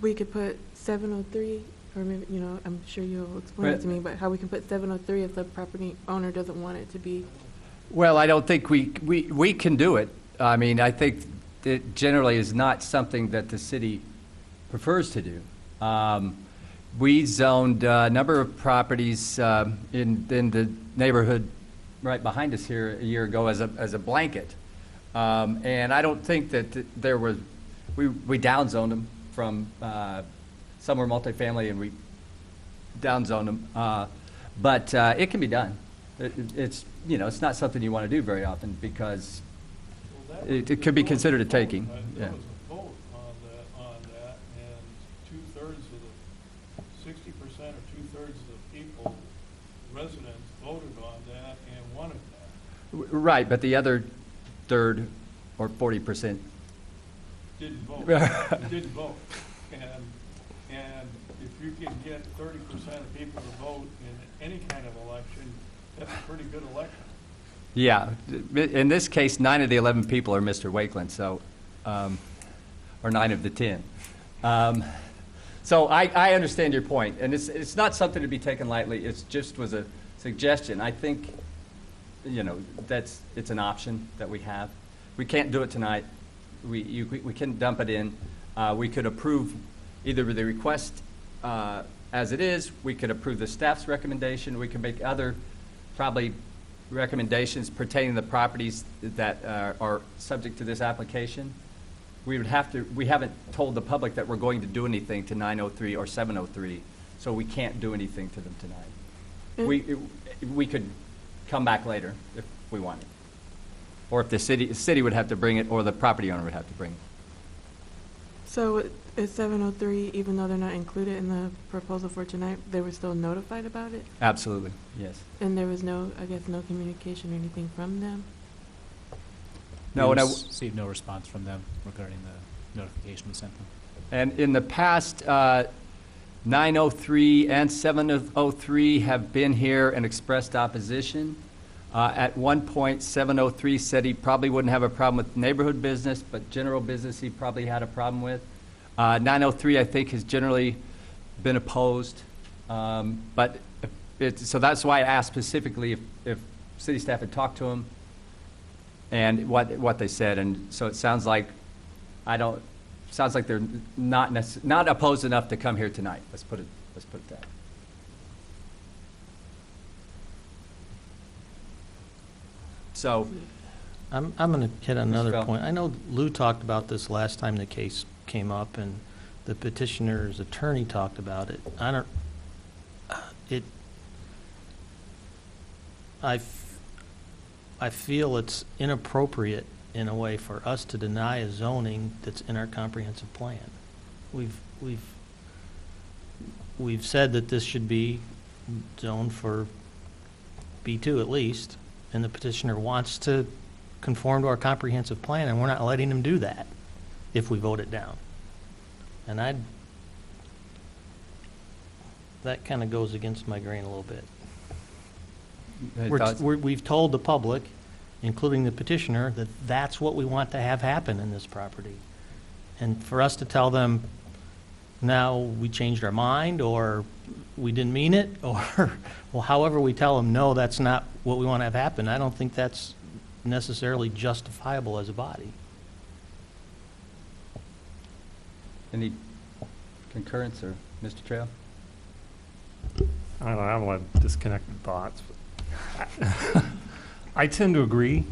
we could put 703, or maybe, I'm sure you'll explain it to me, but how we can put 703 if the property owner doesn't want it to be. Well, I don't think we can do it. I mean, I think it generally is not something that the city prefers to do. We zoned a number of properties in the neighborhood right behind us here a year ago as a blanket. And I don't think that there was, we downzoned them from, some were multifamily and we downzoned them. But it can be done. It's, it's not something you want to do very often because it could be considered a taking. Yeah. There was a vote on that, and 2/3 of the, 60% or 2/3 of the people, residents, voted on that and wanted that. Right, but the other third or 40%. Didn't vote. Didn't vote. And if you can get 30% of people to vote in any kind of election, that's a pretty good election. Yeah, in this case, 9 of the 11 people are Mr. Wakeland, so, or 9 of the 10. So I understand your point, and it's not something to be taken lightly. It just was a suggestion. I think, it's an option that we have. We can't do it tonight. We can dump it in. We could approve either the request as it is. We could approve the staff's recommendation. We could make other probably recommendations pertaining to the properties that are subject to this application. We haven't told the public that we're going to do anything to 903 or 703, so we can't do anything to them tonight. We could come back later if we wanted. Or if the city would have to bring it, or the property owner would have to bring it. So is 703, even though they're not included in the proposal for tonight, they were still notified about it? Absolutely, yes. And there was no communication or anything from them? No, and received no response from them regarding the notification we sent them. And in the past, 903 and 703 have been here and expressed opposition. At one point, 703 said he probably wouldn't have a problem with neighborhood business, but general business he probably had a problem with. 903, I think, has generally been opposed. But so that's why I asked specifically if city staff had talked to him and what they said. And so it sounds like they're not opposed enough to come here tonight. Let's put it that way. So, I'm going to hit another Phil. point. I know Lou talked about this last time the case came up, and the petitioner's attorney talked about it. I feel it's inappropriate in a way for us to deny a zoning that's in our comprehensive plan. We've said that this should be zoned for B2 at least, and the petitioner wants to conform to our comprehensive plan, and we're not letting him do that if we vote it down. And that kind of goes against my grain a little bit. We've told the public, including the petitioner, that that's what we want to have happen in this property. And for us to tell them, now we changed our mind, or we didn't mean it, or well, however we tell them, no, that's not what we want to have happen, I don't think that's necessarily justifiable as a body. any concurrence, or Mr. Trail? I don't know, I have a lot of disconnected thoughts. I tend to agree.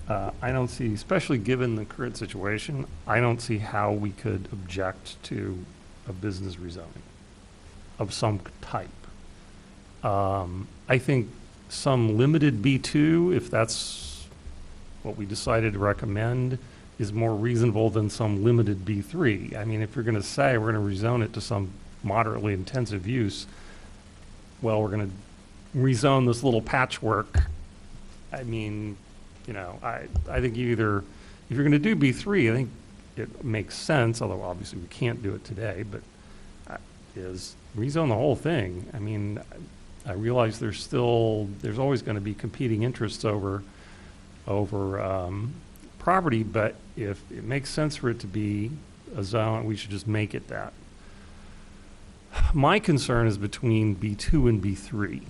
I don't see, especially given the current situation, I don't see how we could object to a business rezoning of some type. I think some limited B2, if that's what we decided to recommend, is more reasonable than some limited B3. I mean, if you're going to say we're going to rezone it to some moderately intensive use, well, we're going to rezone this little patchwork. I mean, you know, I think either, if you're going to do B3, I think it makes sense, although obviously we can't do it today, but is rezone the whole thing. I mean, I realize there's always going to be competing interests over property, but if it makes sense for it to be a zone, we should just make it that. My concern is between B2 and B3.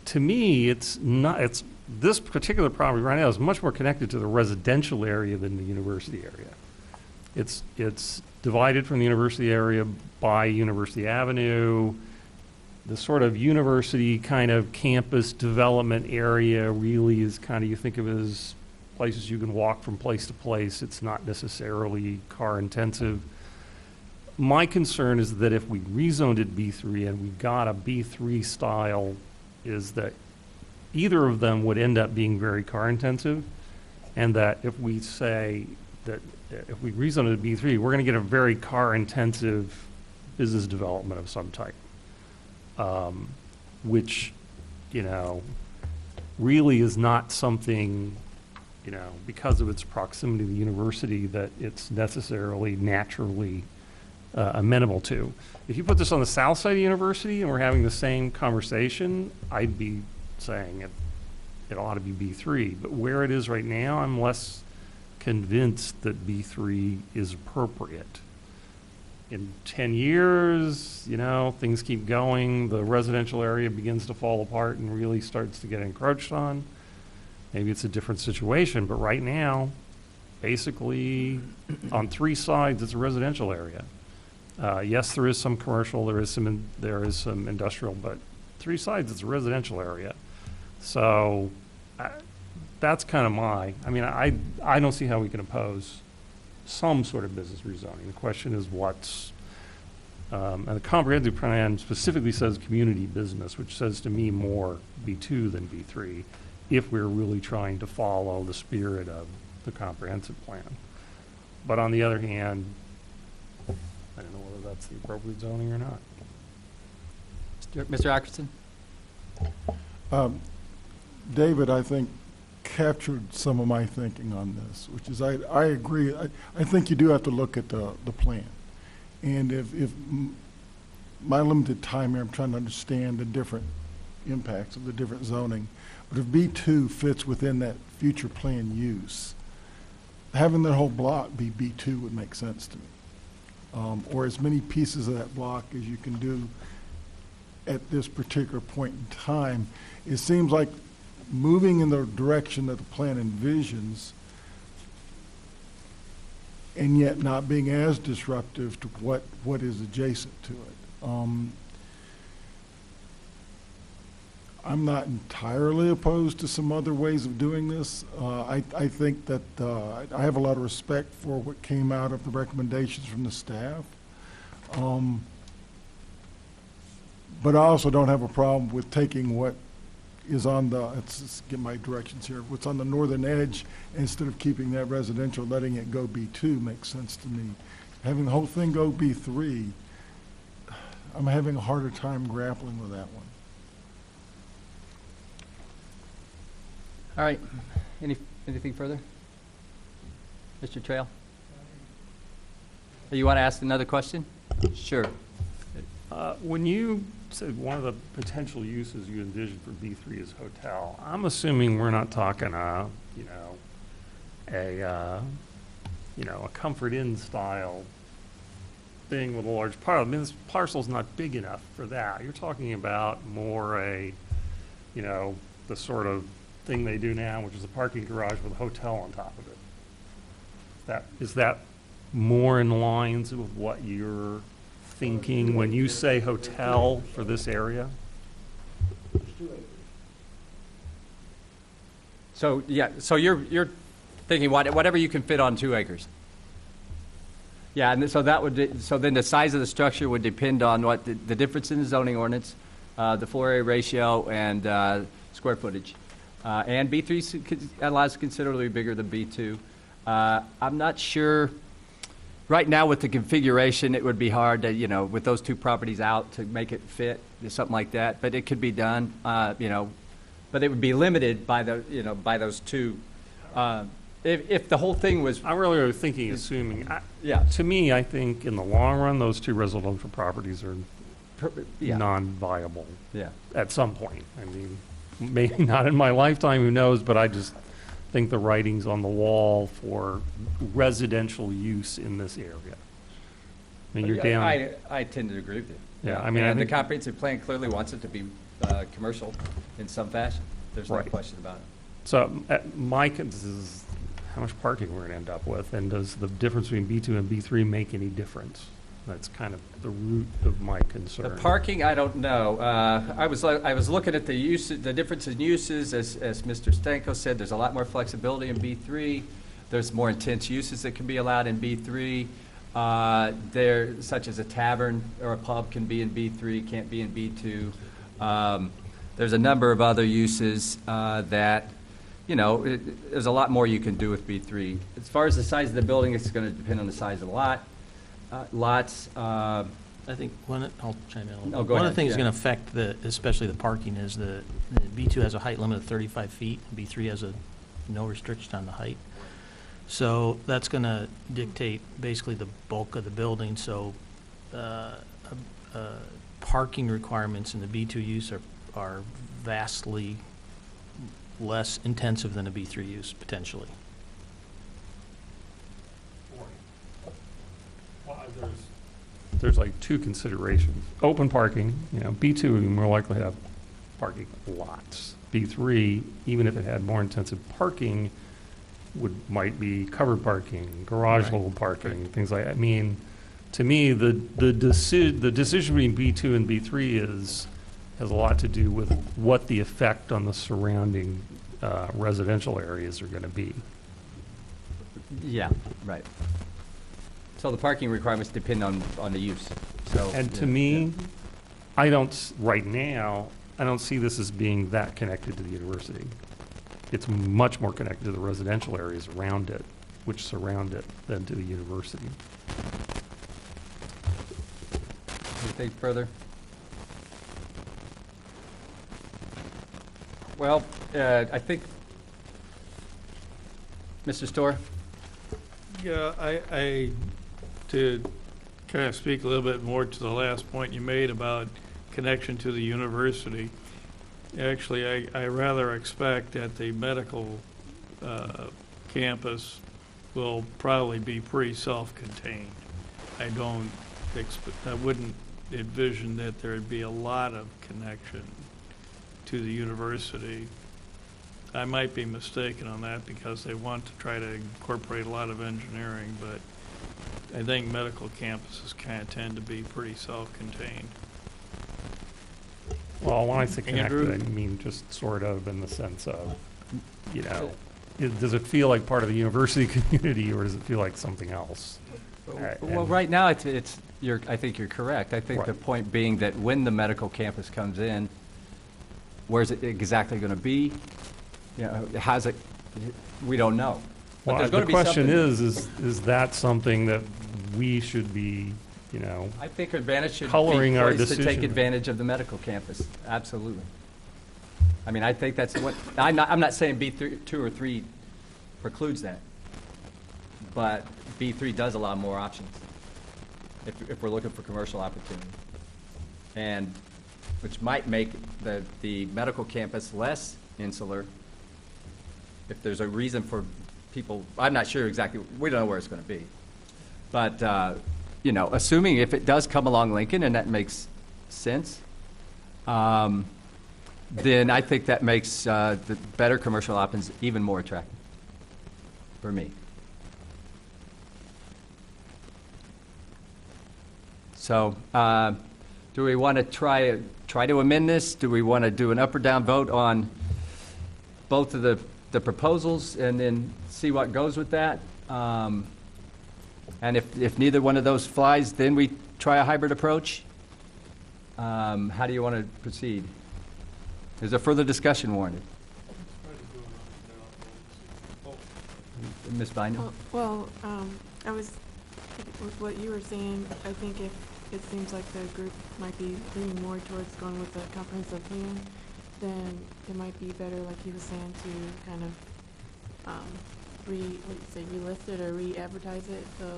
To me, this particular property right now is much more connected to the residential area than the university area. It's divided from the university area by University Avenue. the sort of university kind of campus development area really is kind of, you think of it as places you can walk from place to place. It's not necessarily car intensive. My concern is that if we rezoned it B3 and we got a B3 style, is that either of them would end up being very car intensive, and that if we say that if we rezoned it B3, we're going to get a very car intensive business development of some type, which, you know, really is not something, you know, because of its proximity to the university, that it's necessarily naturally amenable to. If you put this on the south side of the university and we're having the same conversation, I'd be saying it ought to be B3. But where it is right now, I'm less convinced that B3 is appropriate. In 10 years, you know, things keep going, the residential area begins to fall apart and really starts to get encroached on. Maybe it's a different situation, but right now, basically, on 3 sides, it's a residential area. Yes, there is some commercial, there is some industrial, but 3 sides, it's a residential area. So that's kind of I don't see how we can oppose some sort of business rezoning. The question is what's, and the comprehensive plan specifically says community business, which says to me more B2 than B3, if we're really trying to follow the spirit of the comprehensive plan. But on the other hand, I don't know whether that's the appropriate zoning or not. Mr. Ackerson? David, I think, captured some of my thinking on this, which is I agree. I think you do have to look at the plan. And if my limited time here, I'm trying to understand the different impacts of the different zoning. But if B2 fits within that future plan use, having that whole block be B2 would make sense to me. Or as many pieces of that block as you can do at this particular point in time. It seems like moving in the direction that the plan envisions, and yet not being as disruptive to what is adjacent to it. I'm not entirely opposed to some other ways of doing this. I think that I have a lot of respect for what came out of the recommendations from the staff. But I also don't have a problem with taking what is on the, let's get my directions here, what's on the northern edge, instead of keeping that residential, letting it go B2 makes sense to me. Having the whole thing go B3, I'm having a harder time grappling with that one. All right. Anything further? Mr. Trail? You want to ask another question? Sure. When you said one of the potential uses you envision for B3 is hotel, I'm assuming we're not talking a Comfort Inn style thing with a large parcel. I mean, this parcel's not big enough for that. You're talking about more the sort of thing they do now, which is a parking garage with a hotel on top of it. Is that more in lines with what you're thinking when you say hotel for this area? So yeah, so you're thinking whatever you can fit on 2 acres. Yeah, and so then the size of the structure would depend on what the difference in the zoning ordinance, the floor area ratio, and square footage. And B3 allows considerably bigger than B2. I'm not sure. Right now with the configuration, it would be hard to, with those 2 properties out to make it fit, something like that. But it could be done, but it would be limited by by those 2. If the whole thing was. I'm really thinking, assuming. Yeah. To me, I think in the long run, those 2 residential properties are non-viable. Yeah. At some point. I mean, maybe not in my lifetime, who knows, but I just think the writing's on the wall for residential use in this area. I mean, you're down. I tend to agree with you. Yeah, I mean, and I the think comprehensive plan clearly wants it to be commercial in some fashion. There's no Right. question about it. so. My concern is how much parking we're going to end up with, and does the difference between B2 and B3 make any difference? That's kind of the root of my concern. The parking, I don't know. I was looking at the use, the difference in uses, as Mr. Stanko said, there's a lot more flexibility in B3. There's more intense uses that can be allowed in B3. There, such as a tavern or a pub can be in B3, can't be in B2. There's a number of other uses that, there's a lot more you can do with B3. As far as the size of the building, it's going to depend on the size of the lots. I think I'll chime in. Oh, go One ahead, of the things yeah. going to affect especially the parking is the B2 has a height limit of 35 feet, and B3 has no restriction on the height. So that's going to dictate basically the bulk of the building. So parking requirements in the B2 use are vastly less intensive than a B3 use, potentially. There's like two considerations. Open parking, B2 would be more likely to have parking lots. B3, even if it had more intensive parking, might be covered parking, garage level parking, things like that. I mean, to me, the decision between B2 and B3 has a lot to do with what the effect on the surrounding residential areas are going to be. Yeah, right. So the parking requirements depend on the use. So, And to me, right now, I don't see this as being that connected to the university. It's much more connected to the residential areas around it, which surround it, than to the university. Anything further? Well, I think, Mr. Storr? Yeah, I to kind of speak a little bit more to the last point you made about connection to the university. Actually, I rather expect that the medical campus will probably be pretty self-contained. I wouldn't envision that there'd be a lot of connection to the university. I might be mistaken on that because they want to try to incorporate a lot of engineering, but I think medical campuses kind of tend to be pretty self-contained. Well, when I say Andrew? connected, I mean just sort of in the sense of, does it feel like part of the university community, or does it feel like something else? Well, And- right now, I think you're correct. I think the Right. point being that when the medical campus comes in, where's it exactly going to be? How's it, we don't know. But Well, there's the going to be question something. is that something that we should be, I think Advantage should be coloring our poised to take decision. advantage of the medical campus. Absolutely. I mean, I think that's what, I'm not saying B2 or 3 precludes that. But B3 does allow more options if we're looking for commercial opportunity. And which might make the medical campus less insular if there's a reason for people, I'm not sure exactly, we don't know where it's going to be. But, assuming if it does come along Lincoln and that makes sense, then I think that makes the better commercial options even more attractive for me. So, do we want to try to amend this? Do we want to do an up or down vote on both of the proposals and then see what goes with that? And if neither one of those flies, then we try a hybrid approach? How do you want to proceed? Is there further discussion warranted? Ms. Bynum? Well, I was, with what you were saying, I think if it seems like the group might be leaning more towards going with a comprehensive plan, then it might be better, like he was saying, to kind of relist it or re-advertise it, so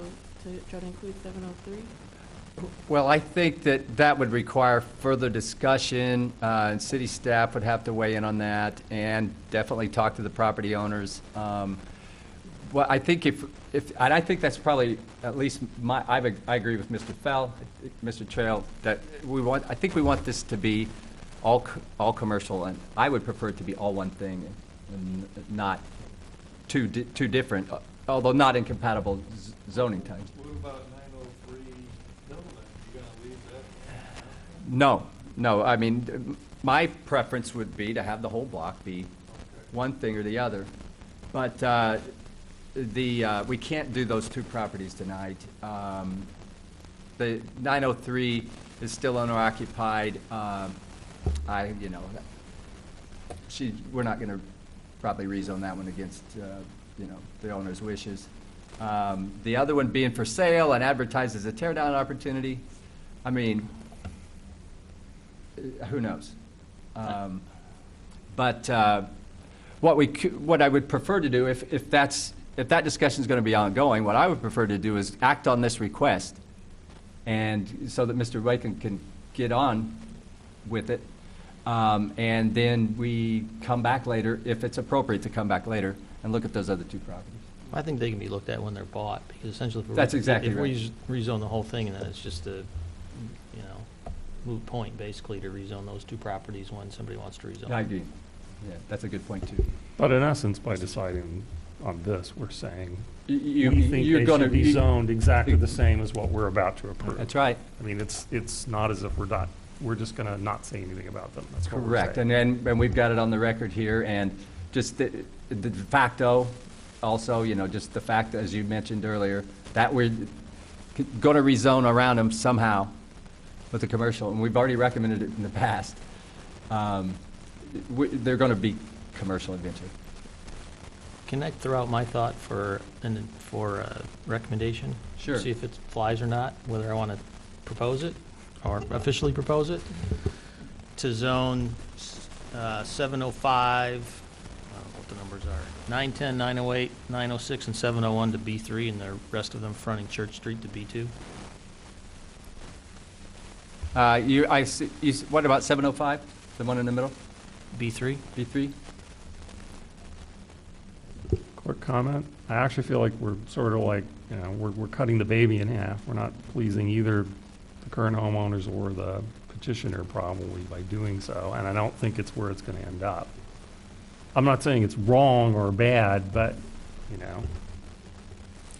to try to include 703? Well, I think that would require further discussion, and city staff would have to weigh in on that, and definitely talk to the property owners. Well, I think and I think that's probably, at least I agree with Mr. Fell, Mr. Trail, that I think we want this to be all commercial, and I would prefer it to be all one thing, and not two different, although not incompatible zoning types. What about 903? No, no, I mean, my preference would be to have the whole block be one thing or the other. But we can't do those two properties tonight. The 903 is still owner occupied. We're not going to probably rezone that one against, the owner's wishes. The other one being for sale and advertised as a tear down opportunity, I mean, who knows? But what I would prefer to do, if that discussion is going to be ongoing, what I would prefer to do is act on this request, and so that Mr. Waken can get on with it, and then we come back later, if it's appropriate to come back later, and look at those other two properties. I think they can be looked at when they're bought, because essentially That's exactly if right. we rezone the whole thing, then it's just a, moot point, basically, to rezone those two properties when somebody wants to rezone. I agree. Yeah, that's a good point, too. But in essence, by deciding on this, we're saying You, we think you're they going should be to. zoned exactly the same as what we're about to approve. That's right. I mean, it's not as if we're just going to not say anything about them. That's what we're Correct, saying. and we've got it on the record here, and just the de facto, also, just the fact, as you mentioned earlier, that we're going to rezone around them somehow with the commercial, and we've already recommended it in the past. They're going to be commercial eventually. Can I throw out my thought for a recommendation? Sure. See if it flies or not, whether I want to propose it or officially propose it. To zone 705, what the numbers are, 910, 908, 906, and 701 to B3, and the rest of them fronting Church Street to B2. What about 705, the one in the middle, B3? B3? Quick comment. I actually feel like we're sort of like, we're cutting the baby in half. We're not pleasing either the current homeowners or the petitioner probably by doing so, and I don't think it's where it's going to end up. I'm not saying it's wrong or bad, but,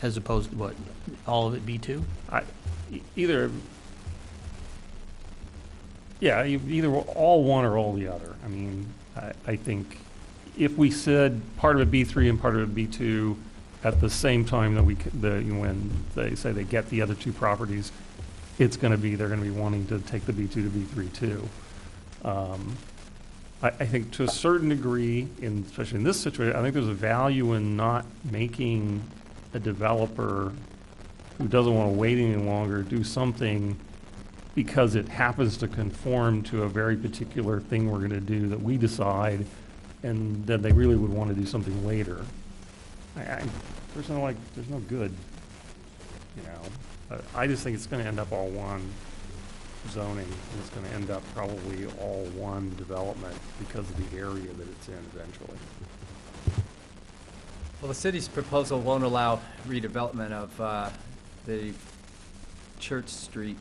As opposed to what, all of it B2? either all one or all the other. I mean, I think if we said part of it B3 and part of it B2 at the same time that when they say they get the other two properties, they're going to be wanting to take the B2 to B3 too. I think to a certain degree, especially in this situation, I think there's a value in not making a developer who doesn't want to wait any longer do something because it happens to conform to a very particular thing we're going to do that we decide, and that they really would want to do something later. There's no good, I just think it's going to end up all one zoning, and it's going to end up probably all one development because of the area that it's in eventually. Well, the city's proposal won't allow redevelopment of the Church Street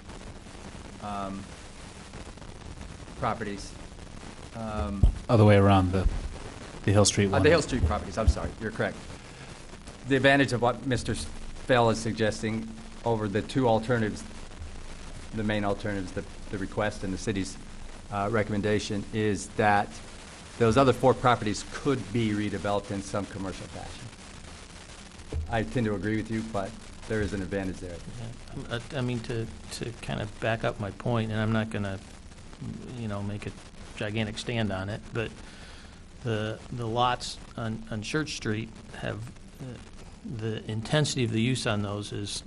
properties. Other way around, the Hill Street one. The Hill Street properties, I'm sorry, you're correct. The advantage of what Mr. Fell is suggesting over the two alternatives, the main alternatives, the request and the city's recommendation, is that those other four properties could be redeveloped in some commercial fashion. I tend to agree with you, but there is an advantage there. Yeah. I mean, to kind of back up my point, and I'm not going to, make a gigantic stand on it, but the lots on Church Street have, the intensity of the use on those is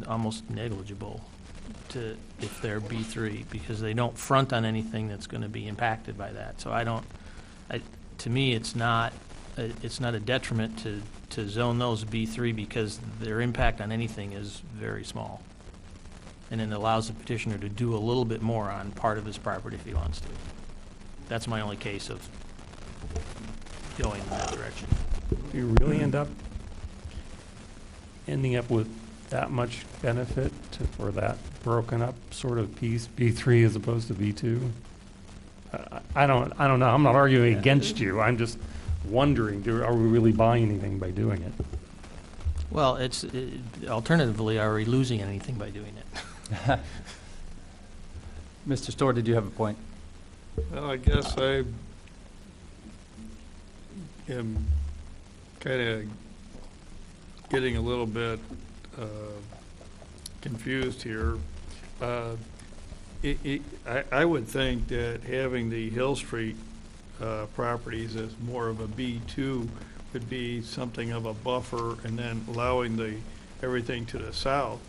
almost negligible if they're B3, because they don't front on anything that's going to be impacted by that. So to me, it's not a detriment to zone those B3 because their impact on anything is very small. And it allows the petitioner to do a little bit more on part of his property if he wants to. That's my only case of going in that direction. Do you really ending up with that much benefit for that broken up sort of piece, B3 as opposed to B2? I don't know. I'm not arguing against you. I'm just wondering, are we really buying anything by doing it? Well, alternatively, are we losing anything by doing it? Mr. Storr, did you have a point? Well, I guess I am kind of getting a little bit confused here. I would think that having the Hill Street properties as more of a B2 would be something of a buffer, and then allowing everything to the south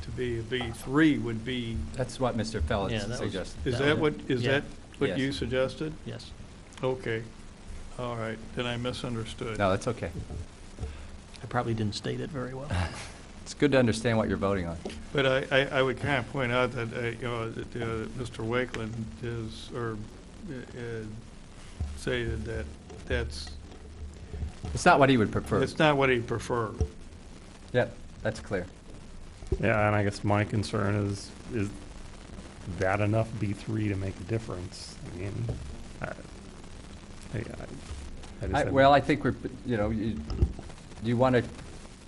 to be a B3 would be, That's what Mr. Fellows Yeah, that was- suggested. is that what Yes. you suggested? Yes. Okay, all right, then I misunderstood. No, that's okay. I probably didn't state it very well. It's good to understand what you're voting on. But I would kind of point out that, Mr. Wakeland say that that's, It's not what he would prefer. it's not what he preferred. Yep, that's clear. Yeah, and I guess my concern is that enough B3 to make a difference? I mean, I just have- Well, I think do you want to,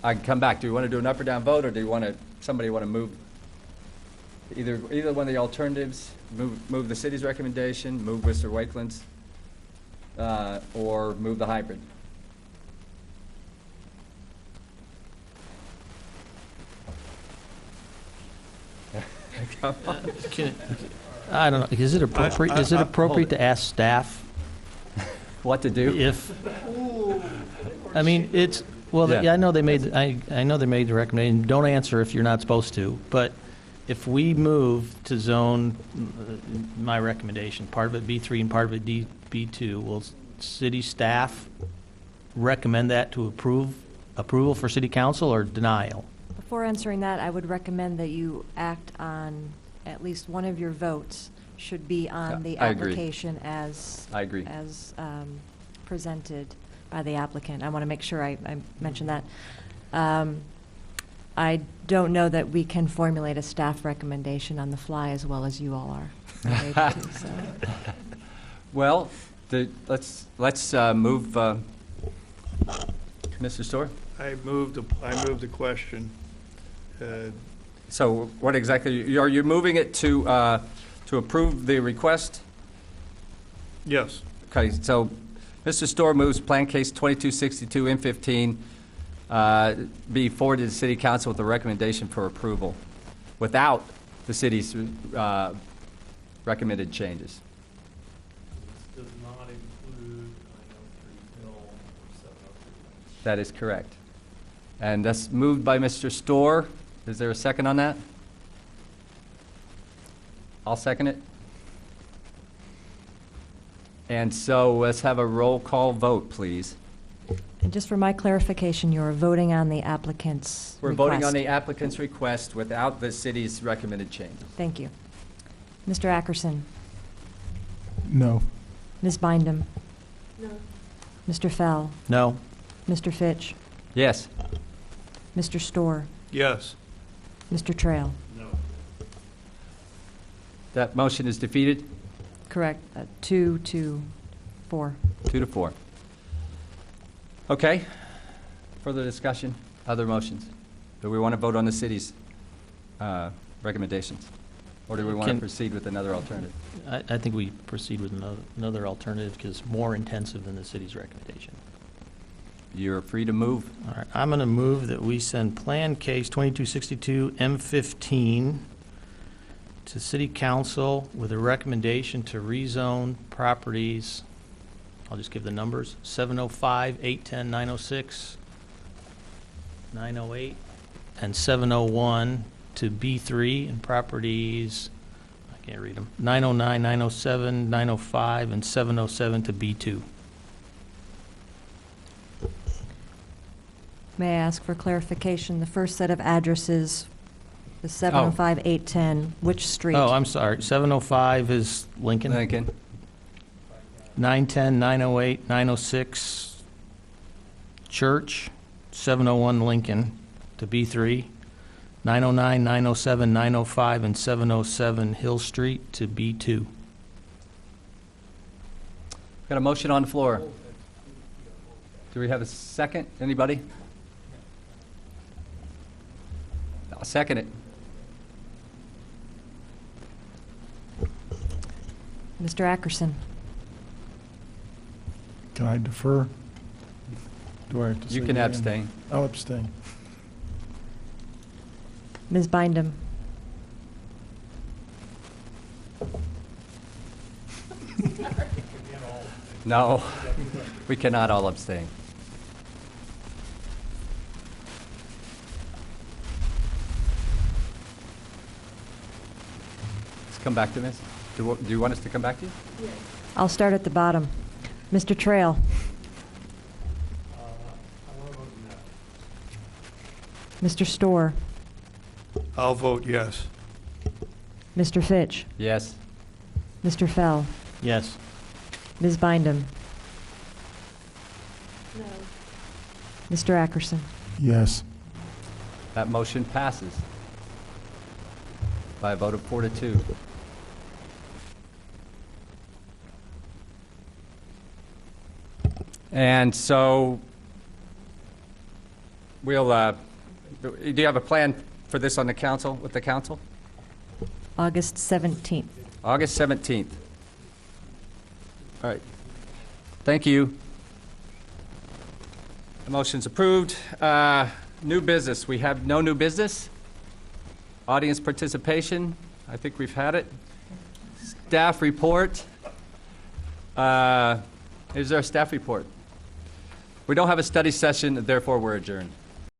I can come back, do you want to do an up or down vote, or do you want to, somebody want to move either one of the alternatives, move the city's recommendation, move Mr. Wakeland's, or move the hybrid? Come on. I don't know, is it appropriate, hold it. to ask staff What to do? if, I mean, it's, well, Yeah. yeah, I know they made, I know they made the recommendation, don't answer if you're not supposed to, but if we move to zone, my recommendation, part of it B3 and part of it B2, will city staff recommend that to approval for city council or denial? Before answering that, I would recommend that you act on, at least one of your votes should be on the I agree. application as. I agree. As presented by the applicant. I want to make sure I mention that. I don't know that we can formulate a staff recommendation on the fly as well as you all are able to, so. Well, let's move, Mr. Storr. I moved the question. So what exactly, are you moving it to approve the request? Yes, Okay, so Mr. Storr moves Plan Case 2262 M15 be forwarded to the City Council with a recommendation for approval without the city's recommended changes. This does not include 903 Hill or 703. That is correct. And that's moved by Mr. Storr. Is there a second on that? I'll second it. And so let's have a roll call vote, please. And just for my clarification, you're voting on the applicant's We're voting on request. the applicant's request without the city's recommended changes. Thank you. Mr. Ackerson, No. Ms. Bindum, No. Mr. Fell, No? Mr. Fitch, Yes. Mr. Storr, yes. Mr. Trail. That motion is defeated, Correct. 2 to 4. 2-4. Okay. Further discussion, other motions? Do we want to vote on the city's recommendations? Or do we want to Can- proceed with another alternative? I think we proceed with another alternative because it's more intensive than the city's recommendation. You're free to move. All right, I'm going to move that we send Plan Case 2262 M15 to City Council with a recommendation to rezone properties, I'll just give the numbers, 705, 810, 906, 908, and 701 to B3, and properties, I can't read them, 909, 907, 905, and 707 to B2. May I ask for clarification? The first set of addresses, the 705, 810, which street? Oh, I'm sorry, 705 is Lincoln. Lincoln. 910, 908, 906 Church, 701 Lincoln to B3, 909, 907, 905, and 707 Hill Street to B2. Got a motion on the floor. Do we have a second? Anybody? I'll second it. Mr. Ackerson? Can I defer? Do I have to say You can yea? abstain. I'll abstain. Ms. Bindum? No, we cannot all abstain. Let's come back to this. Do you want us to come back to you? I'll start at the bottom. Mr. Trail? Mr. Storr? I'll vote yes. Mr. Fitch? Yes. Mr. Fell? Yes. Ms. Bindum? No. Mr. Ackerson? Yes. That motion passes by a vote of 4-2. And so we'll, do you have a plan for this on the council, with the council? August 17th. August 17th. All right. Thank you. The motion's approved. New business. We have no new business. Audience participation. I think we've had it. Staff report. Is there a staff report? We don't have a study session, therefore we're adjourned.